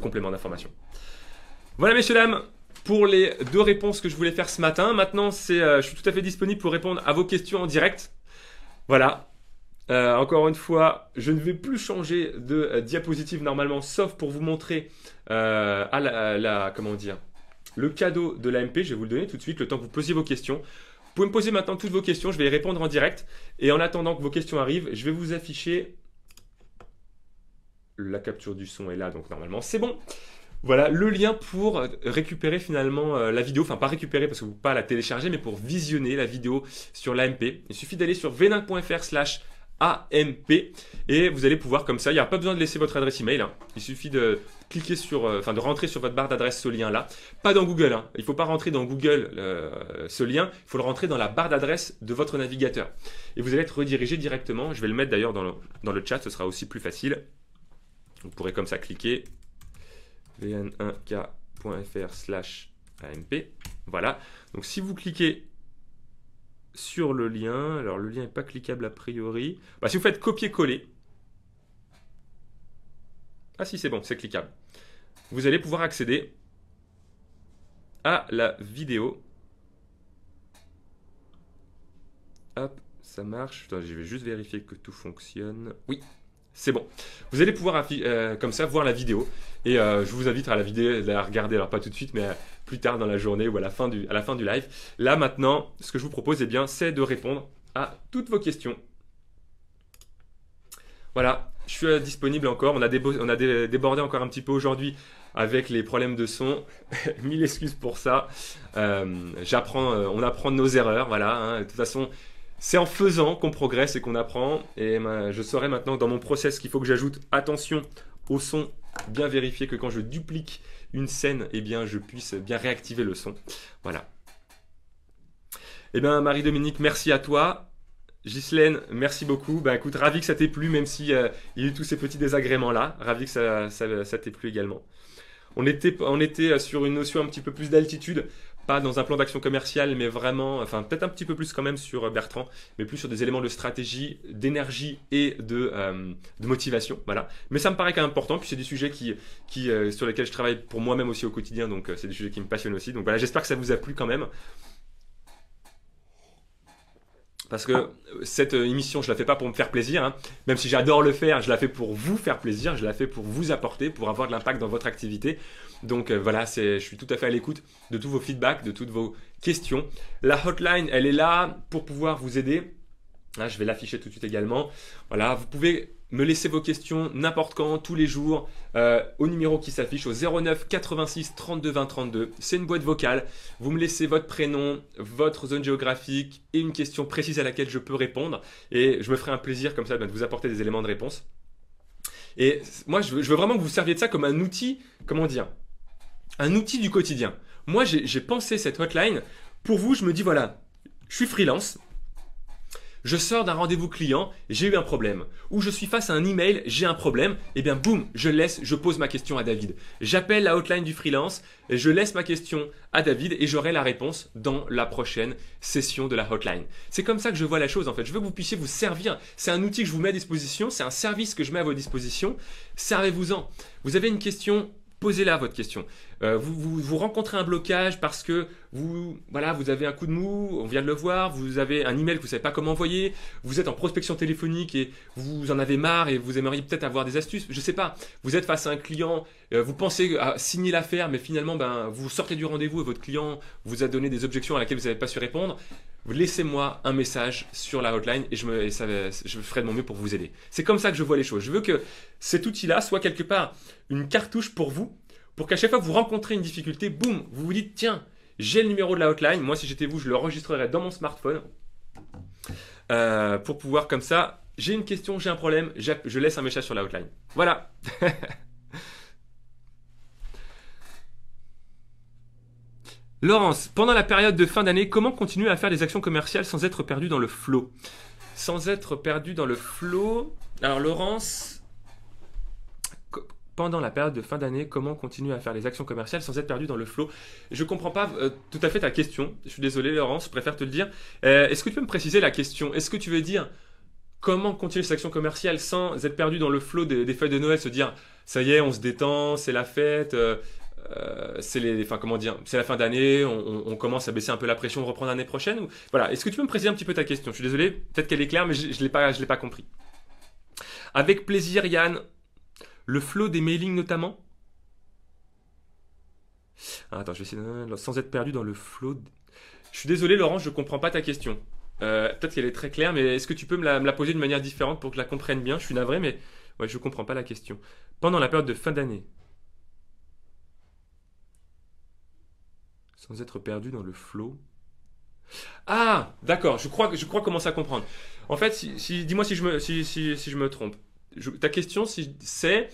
complément d'information. Voilà messieurs dames, pour les 2 réponses que je voulais faire ce matin. Maintenant, je suis tout à fait disponible pour répondre à vos questions en direct. Voilà, encore une fois, je ne vais plus changer de diapositive normalement, sauf pour vous montrer le cadeau de l'AMP. Je vais vous le donner tout de suite, le temps que vous posiez vos questions. Vous pouvez me poser maintenant toutes vos questions, je vais y répondre en direct. Et en attendant que vos questions arrivent, je vais vous afficher... La capture du son est là, donc normalement c'est bon. Voilà le lien pour récupérer finalement la vidéo, enfin pas récupérer parce que vous ne pouvez pas la télécharger, mais pour visionner la vidéo sur l'AMP. Il suffit d'aller sur venin.fr/AMP et vous allez pouvoir comme ça, il n'y a pas besoin de laisser votre adresse email, hein. Il suffit de cliquer de rentrer sur votre barre d'adresse ce lien là, pas dans Google, hein. Il ne faut pas rentrer dans Google ce lien, il faut le rentrer dans la barre d'adresse de votre navigateur et vous allez être redirigé directement. Je vais le mettre d'ailleurs dans le chat, ce sera aussi plus facile. Vous pourrez comme ça cliquer vn1k.fr/AMP. Voilà. Donc si vous cliquez sur le lien, alors le lien n'est pas cliquable a priori. Si vous faites copier-coller, ah si c'est bon, c'est cliquable. Vous allez pouvoir accéder à la vidéo. Hop, ça marche. Attends, je vais juste vérifier que tout fonctionne. Oui, c'est bon. Vous allez pouvoir comme ça voir la vidéo. Et je vous invite à la regarder, alors pas tout de suite, mais plus tard dans la journée ou à la fin du live. Là maintenant, ce que je vous propose, eh bien, c'est de répondre à toutes vos questions. Voilà, je suis disponible encore. On a débordé encore un petit peu aujourd'hui avec les problèmes de son. 1000 excuses pour ça. On apprend de nos erreurs. Voilà, hein. De toute façon, c'est en faisant qu'on progresse et qu'on apprend. Et je saurai maintenant dans mon process qu'il faut que j'ajoute attention au son, bien vérifier que quand je duplique une scène, eh bien, je puisse bien réactiver le son. Voilà. Eh bien, Marie-Dominique, merci à toi. Ghislaine, merci beaucoup. Bah écoute, ravi que ça t'ait plu, même si il y a eu tous ces petits désagréments là. Ravi que ça t'ait plu également. On était sur une notion un petit peu plus d'altitude, pas dans un plan d'action commerciale, mais vraiment, enfin peut-être un petit peu plus quand même sur Bertrand, mais plus sur des éléments de stratégie, d'énergie et de motivation. Voilà. Mais ça me paraît quand même important, puis c'est des sujets sur lesquels je travaille pour moi-même aussi au quotidien, donc c'est des sujets qui me passionnent aussi. Donc voilà, j'espère que ça vous a plu quand même. Parce que cette émission, je la fais pas pour me faire plaisir, hein. Même si j'adore le faire, je la fais pour vous faire plaisir, je la fais pour vous apporter, pour avoir de l'impact dans votre activité. Donc voilà, je suis tout à fait à l'écoute de tous vos feedbacks, de toutes vos questions. La hotline, elle est là pour pouvoir vous aider. Là, je vais l'afficher tout de suite également. Voilà, vous pouvez me laisser vos questions n'importe quand, tous les jours, au numéro qui s'affiche au 09 86 32 20 32. C'est une boîte vocale. Vous me laissez votre prénom, votre zone géographique et une question précise à laquelle je peux répondre. Et je me ferai un plaisir comme ça de vous apporter des éléments de réponse. Et moi, je veux vraiment que vous serviez de ça comme un outil, comment dire, un outil du quotidien. Moi, j'ai pensé cette hotline. Pour vous, je me dis, voilà, je suis freelance. Je sors d'un rendez-vous client, j'ai eu un problème. Ou je suis face à un email, j'ai un problème. Et bien boum, je pose ma question à David. J'appelle la hotline du freelance, et je laisse ma question à David et j'aurai la réponse dans la prochaine session de la hotline. C'est comme ça que je vois la chose en fait. Je veux que vous puissiez vous servir. C'est un outil que je vous mets à disposition, c'est un service que je mets à votre disposition. Servez-vous-en. Vous avez une question, posez-la votre question. Vous rencontrez un blocage parce que vous avez un coup de mou, on vient de le voir, vous avez un email que vous ne savez pas comment envoyer, vous êtes en prospection téléphonique et vous en avez marre et vous aimeriez peut-être avoir des astuces, je ne sais pas. Vous êtes face à un client, vous pensez à signer l'affaire, mais finalement vous sortez du rendez-vous et votre client vous a donné des objections à laquelle vous n'avez pas su répondre. Laissez-moi un message sur la hotline et je ferai de mon mieux pour vous aider. C'est comme ça que je vois les choses. Je veux que cet outil-là soit quelque part une cartouche pour vous, pour qu'à chaque fois que vous rencontrez une difficulté, boum, vous vous dites, tiens, j'ai le numéro de la hotline. Moi, si j'étais vous, je l'enregistrerais dans mon smartphone pour pouvoir comme ça, j'ai une question, j'ai un problème, je laisse un message sur la hotline. Voilà. Laurence, pendant la période de fin d'année, comment continuer à faire des actions commerciales sans être perdu dans le flow? Sans être perdu dans le flow. Alors Laurence, pendant la période de fin d'année, comment continuer à faire des actions commerciales sans être perdu dans le flow? Je ne comprends pas tout à fait ta question. Je suis désolé Laurence, je préfère te le dire. Est-ce que tu peux me préciser la question? Est-ce que tu veux dire comment continuer ces actions commerciales sans être perdu dans le flow des fêtes de Noël, se dire ça y est, on se détend, c'est la fête, c'est la fin d'année, on commence à baisser un peu la pression, reprendre l'année prochaine Voilà. Est-ce que tu peux me préciser un petit peu ta question? Je suis désolé, peut-être qu'elle est claire, mais je l'ai pas compris. Avec plaisir Yann. Le flow des mailings notamment. Attends, je vais essayer sans être perdu dans le flow. Je suis désolé Laurent, je ne comprends pas ta question. Peut-être qu'elle est très claire, mais est-ce que tu peux me la poser d'une manière différente pour que je la comprenne bien? Je suis navré, mais ouais, je ne comprends pas la question. Pendant la période de fin d'année. Sans être perdu dans le flow. Ah, d'accord, je crois commencer à comprendre. En fait, dis-moi si je me trompe. Ta question, c'est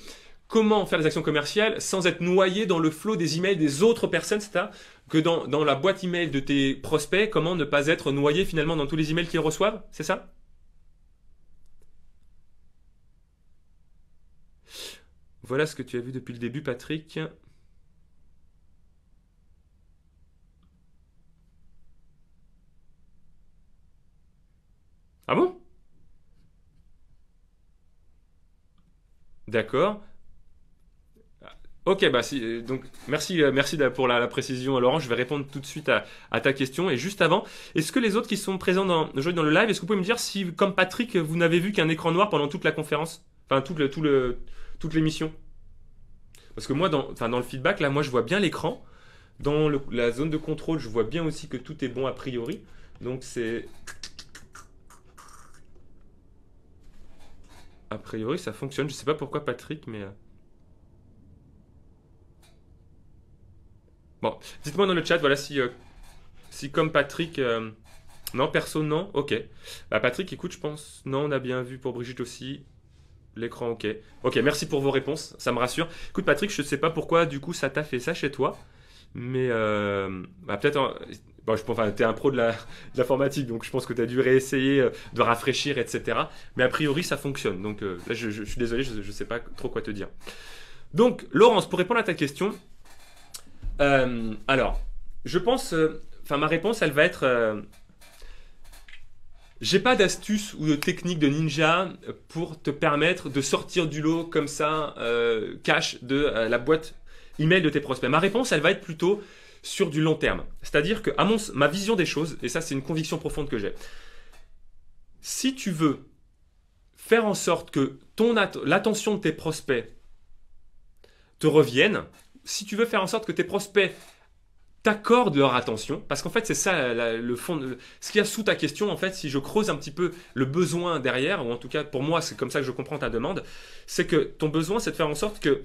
comment faire des actions commerciales sans être noyé dans le flot des emails des autres personnes, c'est-à-dire que dans la boîte email de tes prospects, comment ne pas être noyé finalement dans tous les emails qu'ils reçoivent, c'est ça? Voilà ce que tu as vu depuis le début, Patrick. Ah bon? D'accord. Ok, donc merci pour la précision, Laurent. Je vais répondre tout de suite à ta question. Et juste avant, est-ce que les autres qui sont présents aujourd'hui dans le live, est-ce que vous pouvez me dire si, comme Patrick, vous n'avez vu qu'un écran noir pendant toute la conférence? Enfin, toute l'émission. Parce que moi, dans le feedback, là, moi, je vois bien l'écran. Dans la zone de contrôle, je vois bien aussi que tout est bon a priori. Donc, c'est... A priori, ça fonctionne. Je sais pas pourquoi Patrick, mais... Bon, dites-moi dans le chat, voilà, si comme Patrick... Non, perso, non. Ok. Bah, Patrick, écoute, je pense... Non, on a bien vu pour Brigitte aussi. L'écran, ok. Ok, merci pour vos réponses, ça me rassure. Écoute, Patrick, je sais pas pourquoi, du coup, ça t'a fait ça chez toi. Mais bah, peut-être... Bon, enfin, t'es un pro de l'informatique, donc je pense que tu as dû réessayer de rafraîchir, etc. Mais a priori, ça fonctionne. Donc là, je suis désolé, je ne sais pas trop quoi te dire. Donc, Laurence, pour répondre à ta question, alors, je pense... Enfin, ma réponse, elle va être... j'ai pas d'astuce ou de technique de ninja pour te permettre de sortir du lot comme ça, cash de la boîte email de tes prospects. Ma réponse, elle va être plutôt sur du long terme. C'est-à-dire que, ma vision des choses, et ça c'est une conviction profonde que j'ai, si tu veux faire en sorte que l'attention de tes prospects te revienne, si tu veux faire en sorte que tes prospects t'accordent leur attention, parce qu'en fait c'est ça le fond, ce qu'il y a sous ta question, en fait, si je creuse un petit peu le besoin derrière, ou en tout cas pour moi c'est comme ça que je comprends ta demande, c'est que ton besoin c'est de faire en sorte que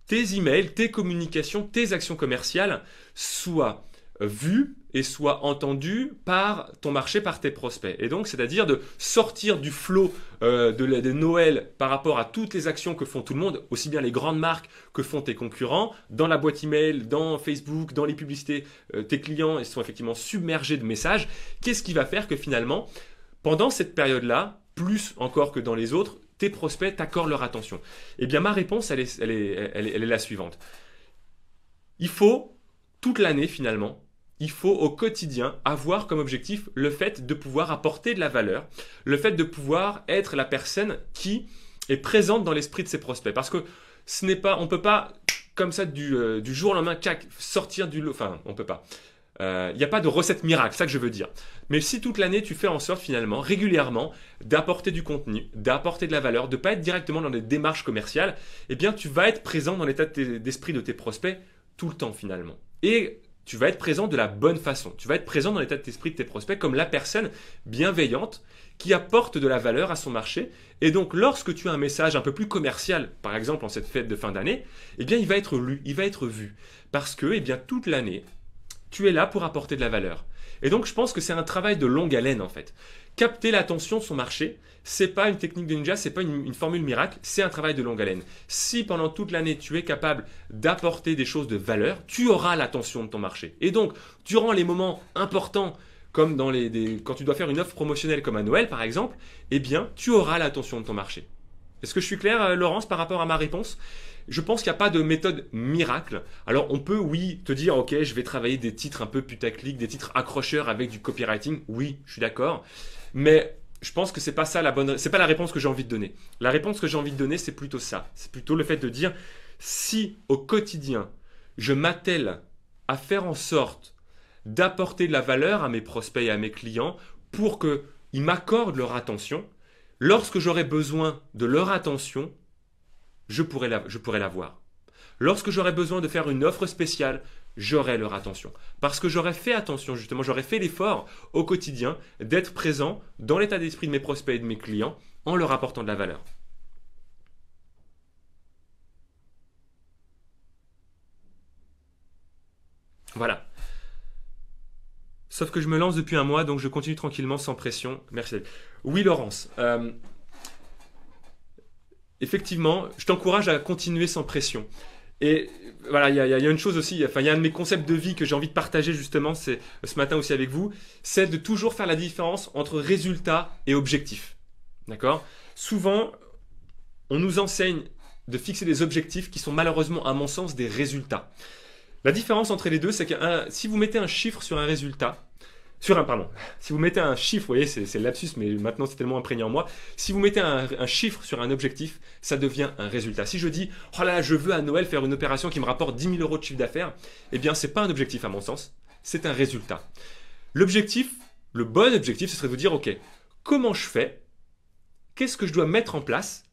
tes emails, tes communications, tes actions commerciales soient vues et soient entendues par ton marché, par tes prospects. Et donc, c'est-à-dire de sortir du flot de Noël par rapport à toutes les actions que font tout le monde, aussi bien les grandes marques que font tes concurrents, dans la boîte email, dans Facebook, dans les publicités, tes clients, ils sont effectivement submergés de messages. Qu'est-ce qui va faire que finalement, pendant cette période-là, plus encore que dans les autres, tes prospects t'accordent leur attention? Eh bien, ma réponse, elle est la suivante. Il faut, toute l'année finalement, il faut au quotidien avoir comme objectif le fait de pouvoir apporter de la valeur, le fait de pouvoir être la personne qui est présente dans l'esprit de ses prospects. Parce que on ne peut pas, comme ça, du jour au lendemain, sortir du lot. Enfin, on ne peut pas. Il n'y a pas de recette miracle, c'est ça que je veux dire. Mais si toute l'année tu fais en sorte finalement, régulièrement, d'apporter du contenu, d'apporter de la valeur, de ne pas être directement dans des démarches commerciales, eh bien tu vas être présent dans l'état d'esprit de tes prospects tout le temps finalement. Et tu vas être présent de la bonne façon. Tu vas être présent dans l'état d'esprit de tes prospects comme la personne bienveillante qui apporte de la valeur à son marché. Et donc lorsque tu as un message un peu plus commercial, par exemple en cette fête de fin d'année, eh bien il va être lu, il va être vu. Parce que eh bien, toute l'année, tu es là pour apporter de la valeur. Et donc, je pense que c'est un travail de longue haleine, en fait. Capter l'attention de son marché, c'est pas une technique de ninja, c'est pas une formule miracle, c'est un travail de longue haleine. Si pendant toute l'année, tu es capable d'apporter des choses de valeur, tu auras l'attention de ton marché. Et donc, durant les moments importants, comme quand tu dois faire une offre promotionnelle comme à Noël, par exemple, eh bien, tu auras l'attention de ton marché. Est-ce que je suis clair, Laurence, par rapport à ma réponse ? Je pense qu'il n'y a pas de méthode miracle. Alors on peut, oui, te dire, ok, je vais travailler des titres un peu putaclic, des titres accrocheurs avec du copywriting. Oui, je suis d'accord. Mais je pense que c'est pas ça c'est pas la réponse que j'ai envie de donner. La réponse que j'ai envie de donner, c'est plutôt ça. C'est plutôt le fait de dire, si au quotidien, je m'attelle à faire en sorte d'apporter de la valeur à mes prospects et à mes clients pour qu'ils m'accordent leur attention, lorsque j'aurai besoin de leur attention, je pourrais l'avoir. Lorsque j'aurai besoin de faire une offre spéciale, j'aurai leur attention. Parce que j'aurais fait attention, justement, j'aurais fait l'effort au quotidien d'être présent dans l'état d'esprit de mes prospects et de mes clients en leur apportant de la valeur. Voilà. Sauf que je me lance depuis un mois, donc je continue tranquillement, sans pression. Merci. Oui, Laurence. Effectivement, je t'encourage à continuer sans pression. Et voilà, il y a une chose aussi, enfin, il y a un de mes concepts de vie que j'ai envie de partager justement, c'est ce matin aussi avec vous, c'est de toujours faire la différence entre résultat et objectif. D'accord ? Souvent, on nous enseigne de fixer des objectifs qui sont malheureusement, à mon sens, des résultats. La différence entre les deux, c'est que si vous mettez un chiffre sur un résultat, si vous mettez un chiffre, vous voyez, c'est le lapsus, mais maintenant c'est tellement imprégné en moi. Si vous mettez un chiffre sur un objectif, ça devient un résultat. Si je dis, oh là, je veux à Noël faire une opération qui me rapporte 10 000 euros de chiffre d'affaires, eh bien, c'est pas un objectif à mon sens, c'est un résultat. L'objectif, le bon objectif, ce serait de vous dire, ok, comment je fais ? Qu'est-ce que je dois mettre en place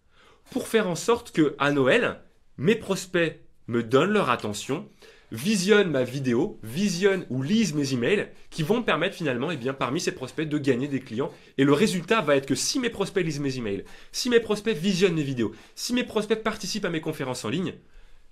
pour faire en sorte que à Noël, mes prospects me donnent leur attention, visionnent ma vidéo, visionnent ou lisent mes emails, qui vont me permettre finalement, parmi ces prospects, de gagner des clients. Et le résultat va être que si mes prospects lisent mes emails, si mes prospects visionnent mes vidéos, si mes prospects participent à mes conférences en ligne,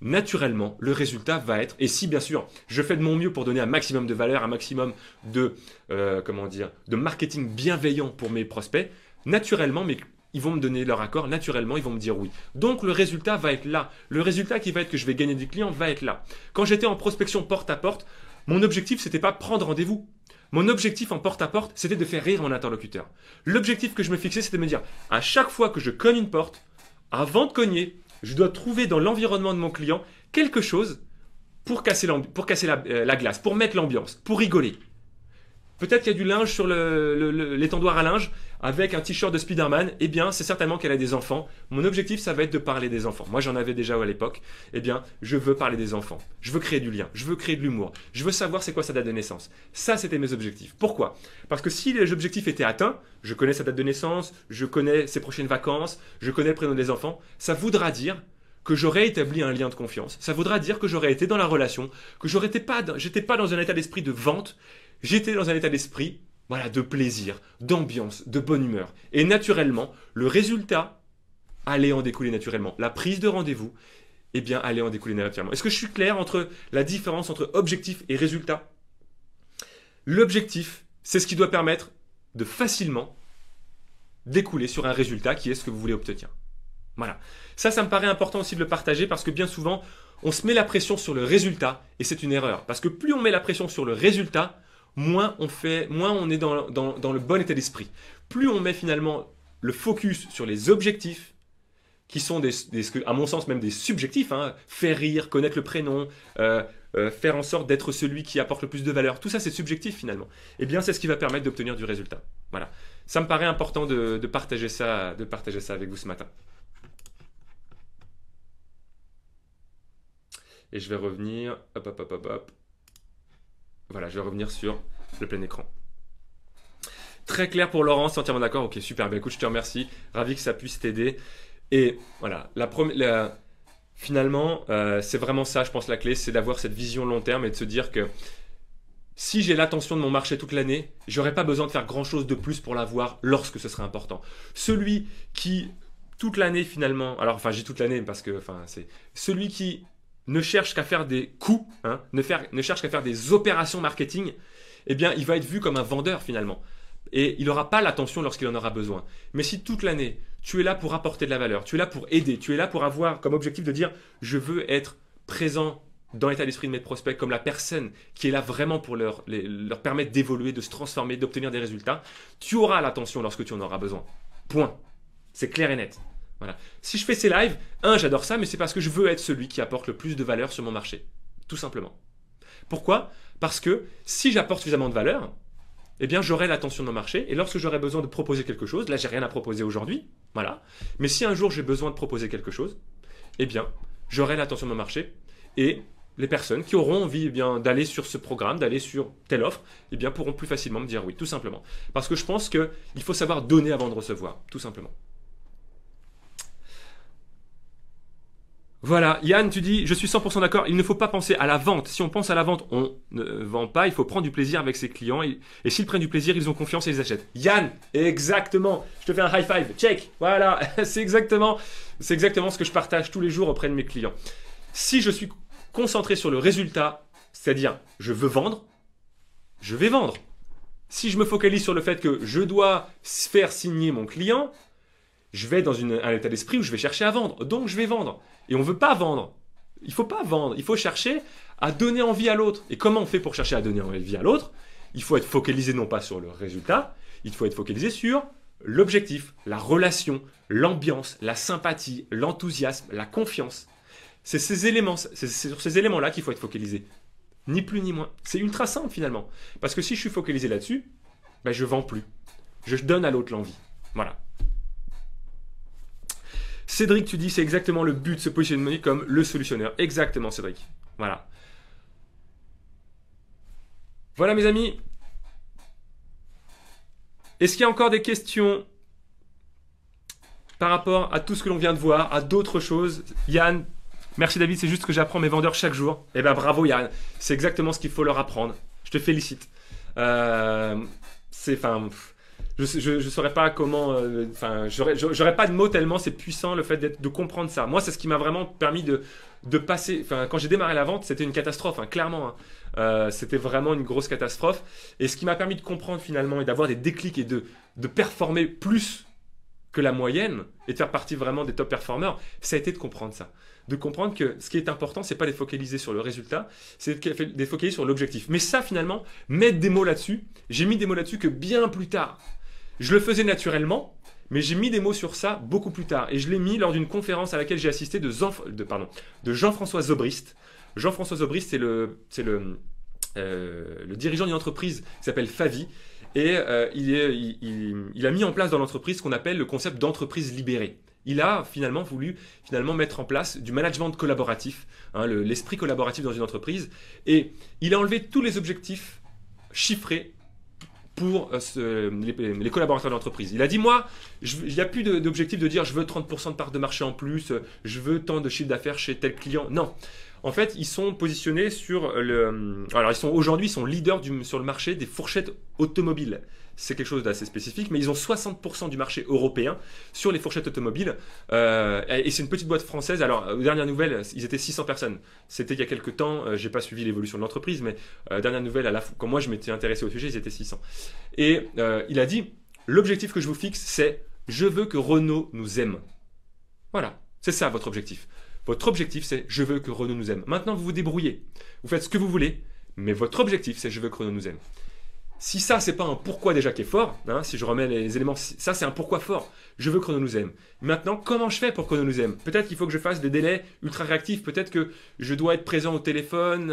naturellement, le résultat va être, et si bien sûr, je fais de mon mieux pour donner un maximum de valeur, un maximum de, de marketing bienveillant pour mes prospects, naturellement, ils vont me donner leur accord, naturellement, ils vont me dire oui. Donc, le résultat va être là. Le résultat qui va être que je vais gagner des clients va être là. Quand j'étais en prospection porte à porte, mon objectif, c'était pas prendre rendez-vous. Mon objectif en porte à porte, c'était de faire rire mon interlocuteur. L'objectif que je me fixais, c'était de me dire, à chaque fois que je cogne une porte, avant de cogner, je dois trouver dans l'environnement de mon client quelque chose pour casser la glace, pour mettre l'ambiance, pour rigoler. Peut-être qu'il y a du linge sur l'étendoir à linge avec un t-shirt de Spider-Man. Eh bien, c'est certainement qu'elle a des enfants. Mon objectif, ça va être de parler des enfants. Moi, j'en avais déjà à l'époque. Eh bien, je veux parler des enfants. Je veux créer du lien. Je veux créer de l'humour. Je veux savoir c'est quoi sa date de naissance. Ça, c'était mes objectifs. Pourquoi? Parce que si les objectifs étaient atteints, je connais sa date de naissance, je connais ses prochaines vacances, je connais le prénom des enfants, ça voudra dire que j'aurais établi un lien de confiance. Ça voudra dire que j'aurais été dans la relation, que j'étais pas dans un état d'esprit de vente. J'étais dans un état d'esprit, de plaisir, d'ambiance, de bonne humeur. Et naturellement, le résultat allait en découler naturellement. La prise de rendez-vous, allait en découler naturellement. Est-ce que je suis clair entre la différence entre objectif et résultat? L'objectif, c'est ce qui doit permettre de facilement découler sur un résultat qui est ce que vous voulez obtenir. Voilà. Ça me paraît important aussi de le partager parce que bien souvent, on se met la pression sur le résultat et c'est une erreur. Parce que plus on met la pression sur le résultat, moins on est dans le bon état d'esprit. Plus on met finalement le focus sur les objectifs, qui sont à mon sens même des subjectifs, faire rire, connaître le prénom, faire en sorte d'être celui qui apporte le plus de valeur, tout ça c'est subjectif finalement. Eh bien c'est ce qui va permettre d'obtenir du résultat. Voilà. Ça me paraît important de partager ça avec vous ce matin. Et je vais revenir, hop. Voilà, je vais revenir sur le plein écran. Très clair pour Laurence, entièrement d'accord. Ok, super. Écoute, je te remercie. Ravi que ça puisse t'aider. Et voilà, finalement, c'est vraiment ça, je pense, la clé, c'est d'avoir cette vision long terme et de se dire que si j'ai l'attention de mon marché toute l'année, j'aurai pas besoin de faire grand-chose de plus pour l'avoir lorsque ce sera important. Celui qui, toute l'année finalement, j'ai toute l'année parce que, c'est celui qui ne cherche qu'à faire des coups, ne cherche qu'à faire des opérations marketing, eh bien, il va être vu comme un vendeur finalement. Et il n'aura pas l'attention lorsqu'il en aura besoin. Mais si toute l'année, tu es là pour apporter de la valeur, tu es là pour aider, tu es là pour avoir comme objectif de dire « je veux être présent dans l'état d'esprit de mes prospects comme la personne qui est là vraiment pour leur permettre d'évoluer, de se transformer, d'obtenir des résultats », tu auras l'attention lorsque tu en auras besoin. Point. C'est clair et net. Voilà. Si je fais ces lives, j'adore ça, mais c'est parce que je veux être celui qui apporte le plus de valeur sur mon marché. Tout simplement. Pourquoi? Parce que si j'apporte suffisamment de valeur, eh bien j'aurai l'attention de mon marché, et lorsque j'aurai besoin de proposer quelque chose, là j'ai rien à proposer aujourd'hui, voilà, mais si un jour j'ai besoin de proposer quelque chose, eh bien j'aurai l'attention de mon marché, et les personnes qui auront envie d'aller sur ce programme, d'aller sur telle offre, eh bien pourront plus facilement me dire oui, tout simplement. Parce que je pense qu'il faut savoir donner avant de recevoir, tout simplement. Voilà, Yann, tu dis, je suis 100% d'accord, il ne faut pas penser à la vente. Si on pense à la vente, on ne vend pas, il faut prendre du plaisir avec ses clients. Et s'ils prennent du plaisir, ils ont confiance et ils achètent. Yann, exactement, je te fais un high five, check, voilà, c'est exactement ce que je partage tous les jours auprès de mes clients. Si je suis concentré sur le résultat, c'est-à-dire je veux vendre, je vais vendre. Si je me focalise sur le fait que je dois faire signer mon client, je vais dans un état d'esprit où je vais chercher à vendre, donc je vais vendre. Et on ne veut pas vendre. Il ne faut pas vendre. Il faut chercher à donner envie à l'autre. Et comment on fait pour chercher à donner envie à l'autre? Il faut être focalisé non pas sur le résultat, il faut être focalisé sur l'objectif, la relation, l'ambiance, la sympathie, l'enthousiasme, la confiance. C'est ces éléments, c'est sur ces éléments-là qu'il faut être focalisé. Ni plus ni moins. C'est ultra simple finalement. Parce que si je suis focalisé là-dessus, je ne vends plus. Je donne à l'autre l'envie. Voilà. Cédric, tu dis, c'est exactement le but de se positionner comme le solutionneur. Exactement, Cédric. Voilà. Voilà, mes amis. Est-ce qu'il y a encore des questions? par rapport à tout ce que l'on vient de voir, à d'autres choses. Yann, merci David, c'est juste que j'apprends mes vendeurs chaque jour. Eh ben bravo Yann, c'est exactement ce qu'il faut leur apprendre. Je te félicite. Je saurais pas comment. J'aurais pas de mots tellement c'est puissant le fait de comprendre ça. Moi, c'est ce qui m'a vraiment permis de passer. Enfin, quand j'ai démarré la vente, c'était une catastrophe, hein, clairement. Hein. C'était vraiment une grosse catastrophe. Et ce qui m'a permis de comprendre finalement et d'avoir des déclics et de performer plus que la moyenne et de faire partie vraiment des top performers, ça a été de comprendre ça. De comprendre que ce qui est important, c'est pas de focaliser sur le résultat, c'est de focaliser sur l'objectif. Mais ça, finalement, mettre des mots là-dessus, j'ai mis des mots là-dessus que bien plus tard. Je le faisais naturellement, mais j'ai mis des mots sur ça beaucoup plus tard. Et je l'ai mis lors d'une conférence à laquelle j'ai assisté de Jean-François Zobrist. Jean-François Zobrist, c'est le dirigeant d'une entreprise qui s'appelle Favi. Et il a mis en place dans l'entreprise ce qu'on appelle le concept d'entreprise libérée. Il a voulu mettre en place du management collaboratif, hein, l'esprit collaboratif dans une entreprise. Et il a enlevé tous les objectifs chiffrés pour les collaborateurs de l'entreprise. Il a dit, moi, il n'y a plus d'objectif de dire je veux 30% de part de marché en plus, je veux tant de chiffre d'affaires chez tel client. Non. En fait, ils sont positionnés sur aujourd'hui, ils sont leaders sur le marché des fourchettes automobiles. C'est quelque chose d'assez spécifique, mais ils ont 60% du marché européen sur les fourchettes automobiles. Et c'est une petite boîte française. Alors, aux dernières nouvelles, ils étaient 600 personnes. C'était il y a quelques temps. J'ai pas suivi l'évolution de l'entreprise, mais dernière nouvelle, quand moi je m'étais intéressé au sujet, ils étaient 600. Et il a dit, l'objectif que je vous fixe, c'est je veux que Renault nous aime. Voilà, c'est ça votre objectif. Votre objectif, c'est je veux que Renault nous aime. Maintenant, vous vous débrouillez. Vous faites ce que vous voulez, mais votre objectif, c'est je veux que Renault nous aime. Si ça, c'est pas un pourquoi déjà qui est fort, hein, si je remets les éléments, ça c'est un pourquoi fort. Je veux que Renault nous aime. Maintenant, comment je fais pour que Renault nous aime? Peut-être qu'il faut que je fasse des délais ultra réactifs, peut-être que je dois être présent au téléphone.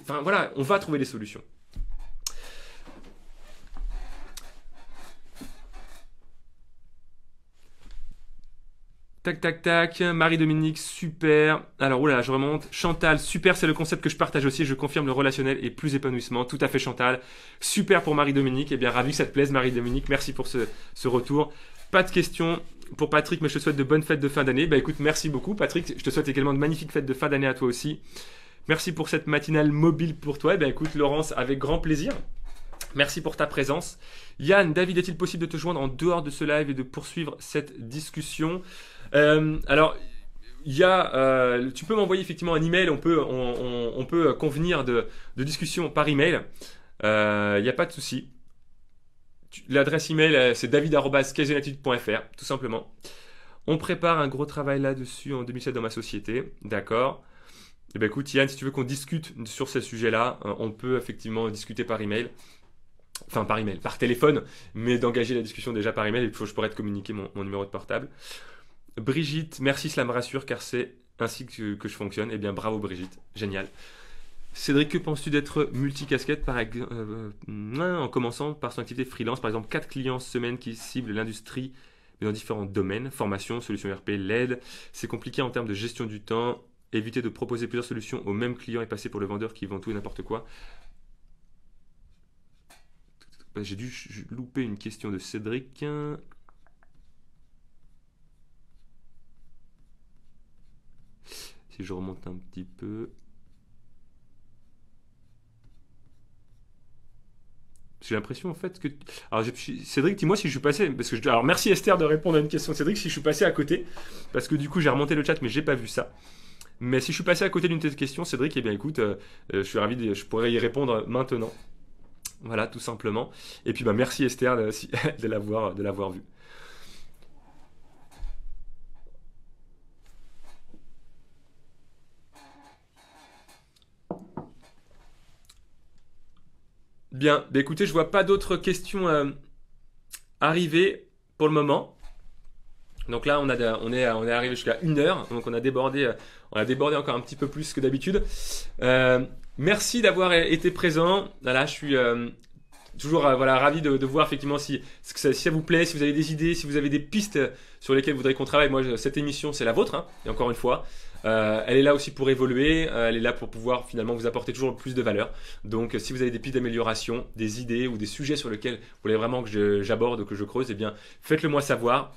Enfin voilà, on va trouver des solutions. Tac, tac, tac. Marie-Dominique, super. Alors, oula, je remonte. Chantal, super, c'est le concept que je partage aussi. Je confirme, le relationnel et plus épanouissement. Tout à fait, Chantal. Super pour Marie-Dominique. Eh bien, ravi que ça te plaise, Marie-Dominique. Merci pour ce retour. Pas de questions pour Patrick, mais je te souhaite de bonnes fêtes de fin d'année. Bah écoute, merci beaucoup, Patrick. Je te souhaite également de magnifiques fêtes de fin d'année à toi aussi. Merci pour cette matinale mobile pour toi. Eh bien, écoute, Laurence, avec grand plaisir. Merci pour ta présence. Yann, David, est-il possible de te joindre en dehors de ce live et de poursuivre cette discussion? Alors, tu peux m'envoyer effectivement un email, on peut convenir de discussion par email. Il n'y a pas de souci. L'adresse email, c'est david@caseinatude.fr, tout simplement. On prépare un gros travail là-dessus en 2007 dans ma société, d'accord. Eh bien, écoute, Yann, si tu veux qu'on discute sur ces sujets-là, on peut effectivement discuter par email. Enfin, par email, par téléphone, mais d'engager la discussion déjà par email, et je pourrais te communiquer mon numéro de portable. Brigitte, merci, cela me rassure car c'est ainsi que je fonctionne. Eh bien, bravo Brigitte, génial. Cédric, que penses-tu d'être multicasquette en commençant par son activité freelance, par exemple 4 clients semaine qui ciblent l'industrie mais dans différents domaines, formation, solutions ERP, l'aide. C'est compliqué en termes de gestion du temps, éviter de proposer plusieurs solutions au même client et passer pour le vendeur qui vend tout et n'importe quoi. J'ai dû louper une question de Cédric. Si je remonte un petit peu. J'ai l'impression en fait que... Alors Cédric, dis-moi si je suis passé... Alors merci Esther de répondre à une question de Cédric, si je suis passé à côté. Parce que du coup j'ai remonté le chat mais j'ai pas vu ça. Mais si je suis passé à côté d'une de tes questions, Cédric, eh bien écoute, je suis ravi, je pourrais y répondre maintenant. Voilà, tout simplement. Et puis merci Esther de l'avoir vu. Bien, bah écoutez, je vois pas d'autres questions arriver pour le moment. Donc là, on est arrivé jusqu'à 1 heure, donc on a débordé encore un petit peu plus que d'habitude. Merci d'avoir été présent. Voilà, je suis toujours ravi de voir effectivement si ça vous plaît, si vous avez des idées, si vous avez des pistes sur lesquelles vous voudrez qu'on travaille. Moi, cette émission, c'est la vôtre, hein, et encore une fois. Elle est là aussi pour évoluer, elle est là pour pouvoir finalement vous apporter toujours plus de valeur. Donc si vous avez des pistes d'amélioration, des idées ou des sujets sur lesquels vous voulez vraiment que j'aborde, que je creuse, eh bien faites-le moi savoir.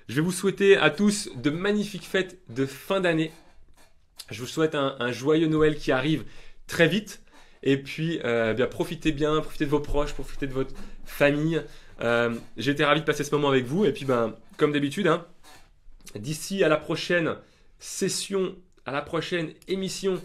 Je vais vous souhaiter à tous de magnifiques fêtes de fin d'année. Je vous souhaite un joyeux Noël qui arrive très vite. Et puis, bien, profitez bien, profitez de vos proches, profitez de votre famille. J'ai été ravi de passer ce moment avec vous. Et puis, ben, comme d'habitude, hein, d'ici à la prochaine session, à la prochaine émission,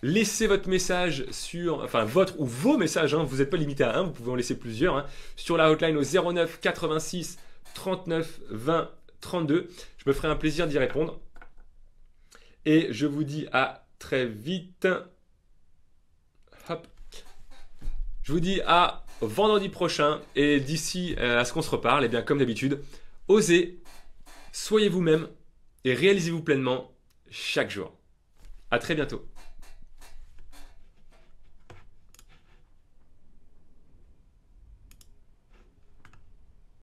laissez votre message sur, enfin votre ou vos messages, hein, vous n'êtes pas limité à un, vous pouvez en laisser plusieurs, hein, sur la hotline au 09 86 39 20 32. Je me ferai un plaisir d'y répondre. Et je vous dis à très vite. Hop. Je vous dis à vendredi prochain. Et d'ici à ce qu'on se reparle, et bien comme d'habitude, osez, soyez vous-même et réalisez-vous pleinement chaque jour. À très bientôt.